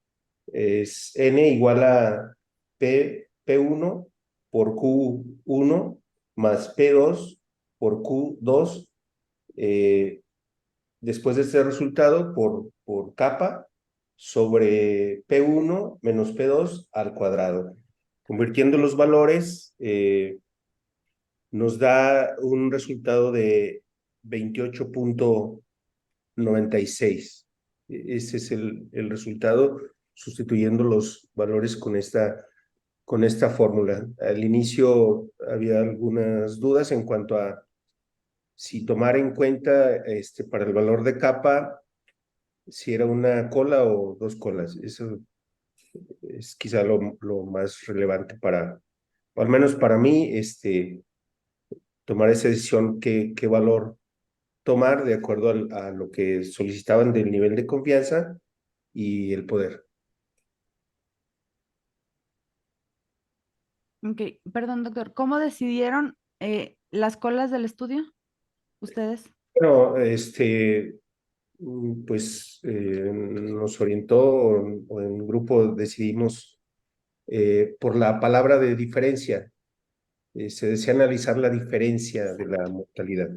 Speaker 9: N igual a P1 por Q1 más P2 por Q2, después de este resultado por kappa sobre P1 menos P2 al cuadrado. Convirtiendo los valores, nos da un resultado de 28.96. Ese es el resultado, sustituyendo los valores con esta fórmula. Al inicio había algunas dudas en cuanto a si tomar en cuenta para el valor de kappa, si era una cola o dos colas. Eso es quizá lo más relevante o al menos para mí, tomar esa decisión, qué valor tomar de acuerdo a lo que solicitaban del nivel de confianza y el poder.
Speaker 1: Ok, perdón, doctor. ¿Cómo decidieron las colas del estudio? ¿Ustedes?
Speaker 9: Bueno, pues nos orientó o en grupo decidimos por la palabra de diferencia. Se desea analizar la diferencia de la mortalidad.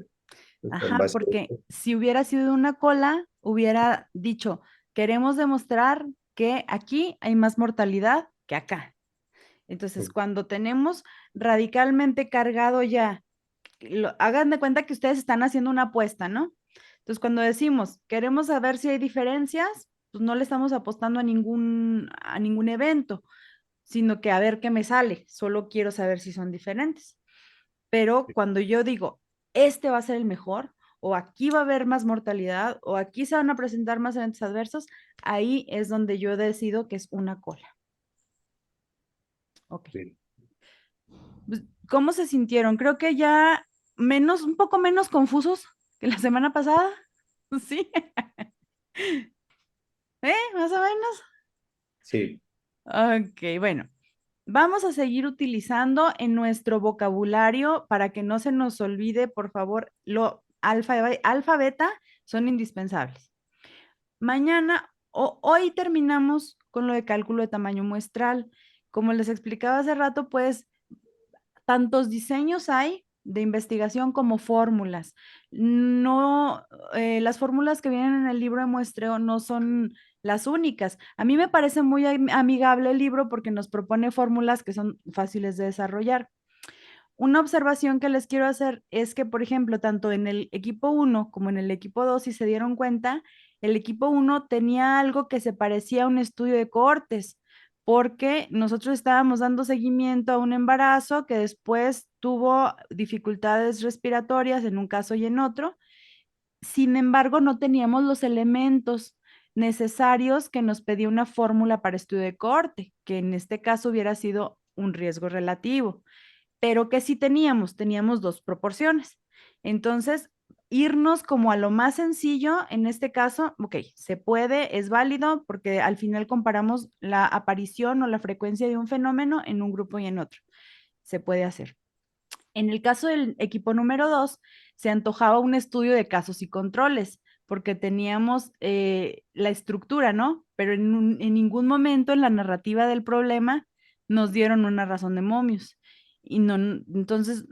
Speaker 1: Ajá, porque si hubiera sido una cola, hubiera dicho, queremos demostrar que aquí hay más mortalidad que acá. Entonces, cuando tenemos radicalmente cargado ya, hagan de cuenta que ustedes están haciendo una apuesta, ¿no? Entonces, cuando decimos, queremos saber si hay diferencias, pues no le estamos apostando a ningún evento, sino que a ver qué me sale, solo quiero saber si son diferentes. Pero cuando yo digo, este va a ser el mejor, o aquí va a haber más mortalidad, o aquí se van a presentar más eventos adversos, ahí es donde yo decido que es una cola. Ok. ¿Cómo se sintieron? Creo que ya un poco menos confusos que la semana pasada. Sí. Más o menos.
Speaker 9: Sí.
Speaker 1: Ok, bueno. Vamos a seguir utilizando en nuestro vocabulario para que no se nos olvide, por favor, lo alfa, beta son indispensables. Mañana o hoy terminamos con lo de cálculo de tamaño muestral. Como les explicaba hace rato, pues tantos diseños hay de investigación como fórmulas. No, las fórmulas que vienen en el libro de muestreo no son las únicas. A mí me parece muy amigable el libro porque nos propone fórmulas que son fáciles de desarrollar. Una observación que les quiero hacer es que, por ejemplo, tanto en el equipo 1 como en el equipo 2, si se dieron cuenta, el equipo 1 tenía algo que se parecía a un estudio de cohortes, porque nosotros estábamos dando seguimiento a un embarazo que después tuvo dificultades respiratorias en un caso y en otro. Sin embargo, no teníamos los elementos necesarios que nos pedía una fórmula para estudio de cohorte, que en este caso hubiera sido un riesgo relativo, pero que sí teníamos dos proporciones. Entonces, irnos como a lo más sencillo, en este caso, ok, se puede, es válido, porque al final comparamos la aparición o la frecuencia de un fenómeno en un grupo y en otro. Se puede hacer. En el caso del equipo número 2, se antojaba un estudio de casos y controles, porque teníamos la estructura, ¿no? Pero en ningún momento en la narrativa del problema nos dieron una razón de momios. Y no, entonces,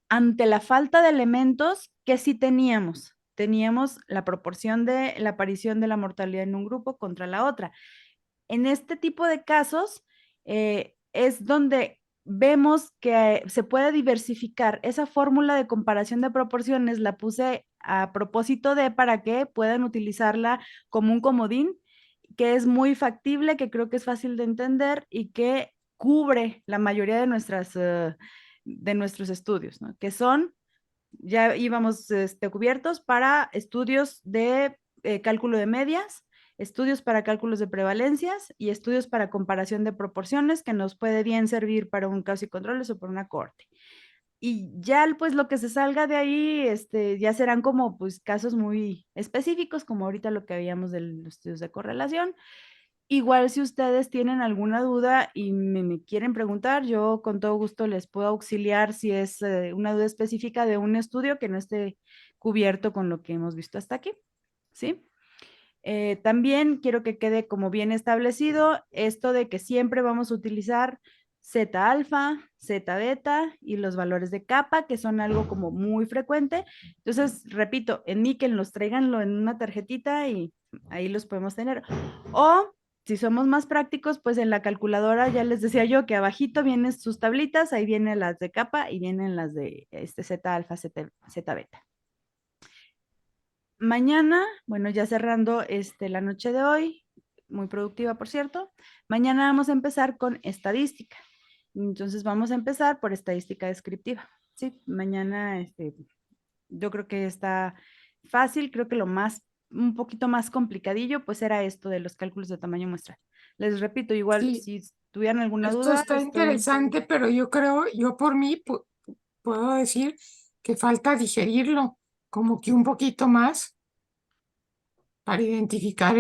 Speaker 1: ante la falta de elementos, ¿qué sí teníamos? Teníamos la proporción de la aparición de la mortalidad en un grupo contra la otra. En este tipo de casos es donde vemos que se puede diversificar. Esa fórmula de comparación de proporciones la puse a propósito para que puedan utilizarla como un comodín, que es muy factible, que creo que es fácil de entender y que cubre la mayoría de nuestros estudios, ¿no? Que son, ya íbamos cubiertos para estudios de cálculo de medias, estudios para cálculos de prevalencias y estudios para comparación de proporciones, que nos puede bien servir para un caso y controles o para una cohorte. Y ya pues lo que se salga de ahí, ya serán como pues casos muy específicos, como ahorita lo que habíamos de los estudios de correlación. Igual si ustedes tienen alguna duda y me quieren preguntar, yo con todo gusto les puedo auxiliar si es una duda específica de un estudio que no esté cubierto con lo que hemos visto hasta aquí, ¿sí? También quiero que quede como bien establecido esto de que siempre vamos a utilizar zeta alfa, zeta beta y los valores de kappa, que son algo como muy frecuente. Entonces, repito, en níquel nos tráiganlo en una tarjetita y ahí los podemos tener. O si somos más prácticos, pues en la calculadora ya les decía yo que abajito vienen sus tablitas, ahí vienen las de kappa y vienen las de zeta alfa, zeta beta. Mañana, bueno, ya cerrando la noche de hoy, muy productiva, por cierto, mañana vamos a empezar con estadística. Entonces vamos a empezar por estadística descriptiva. Sí, mañana yo creo que está fácil, creo que un poquito más complicadillo, pues era esto de los cálculos de tamaño muestral. Les repito, igual
Speaker 7: Sí,
Speaker 1: si tuvieran alguna
Speaker 7: esto
Speaker 1: duda,
Speaker 7: está interesante, pero yo creo, yo por mí puedo decir que falta digerirlo como que un poquito más para identificar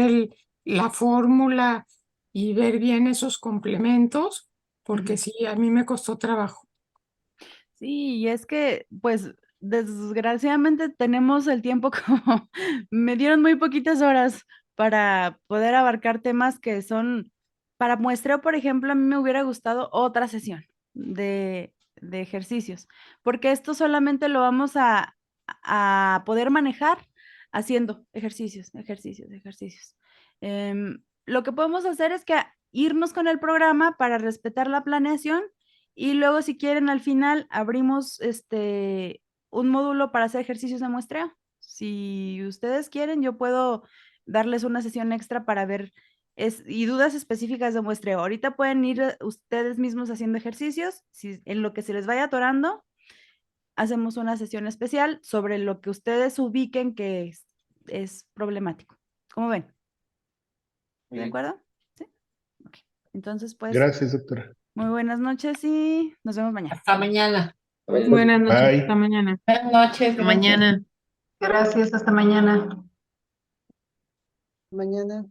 Speaker 7: la fórmula y ver bien esos complementos, porque sí, a mí me costó trabajo.
Speaker 1: Sí, y es que, pues, desgraciadamente tenemos el tiempo como, me dieron muy poquitas horas para poder abarcar temas que son, para muestreo, por ejemplo, a mí me hubiera gustado otra sesión de ejercicios, porque esto solamente lo vamos a poder manejar haciendo ejercicios, ejercicios, ejercicios. Lo que podemos hacer es que irnos con el programa para respetar la planeación y luego, si quieren, al final abrimos un módulo para hacer ejercicios de muestreo. Si ustedes quieren, yo puedo darles una sesión extra para ver y dudas específicas de muestreo. Ahorita pueden ir ustedes mismos haciendo ejercicios. Si en lo que se les vaya atorando, hacemos una sesión especial sobre lo que ustedes ubiquen que es problemático. ¿Cómo ven? ¿De acuerdo? Sí. Ok. Entonces, pues,
Speaker 2: Gracias, doctora.
Speaker 1: muy buenas noches y nos vemos mañana.
Speaker 5: Hasta mañana.
Speaker 6: Buenas noches,
Speaker 2: Bye.
Speaker 6: hasta mañana.
Speaker 5: Buenas noches.
Speaker 11: Hasta mañana.
Speaker 4: Gracias, hasta mañana.
Speaker 10: Mañana.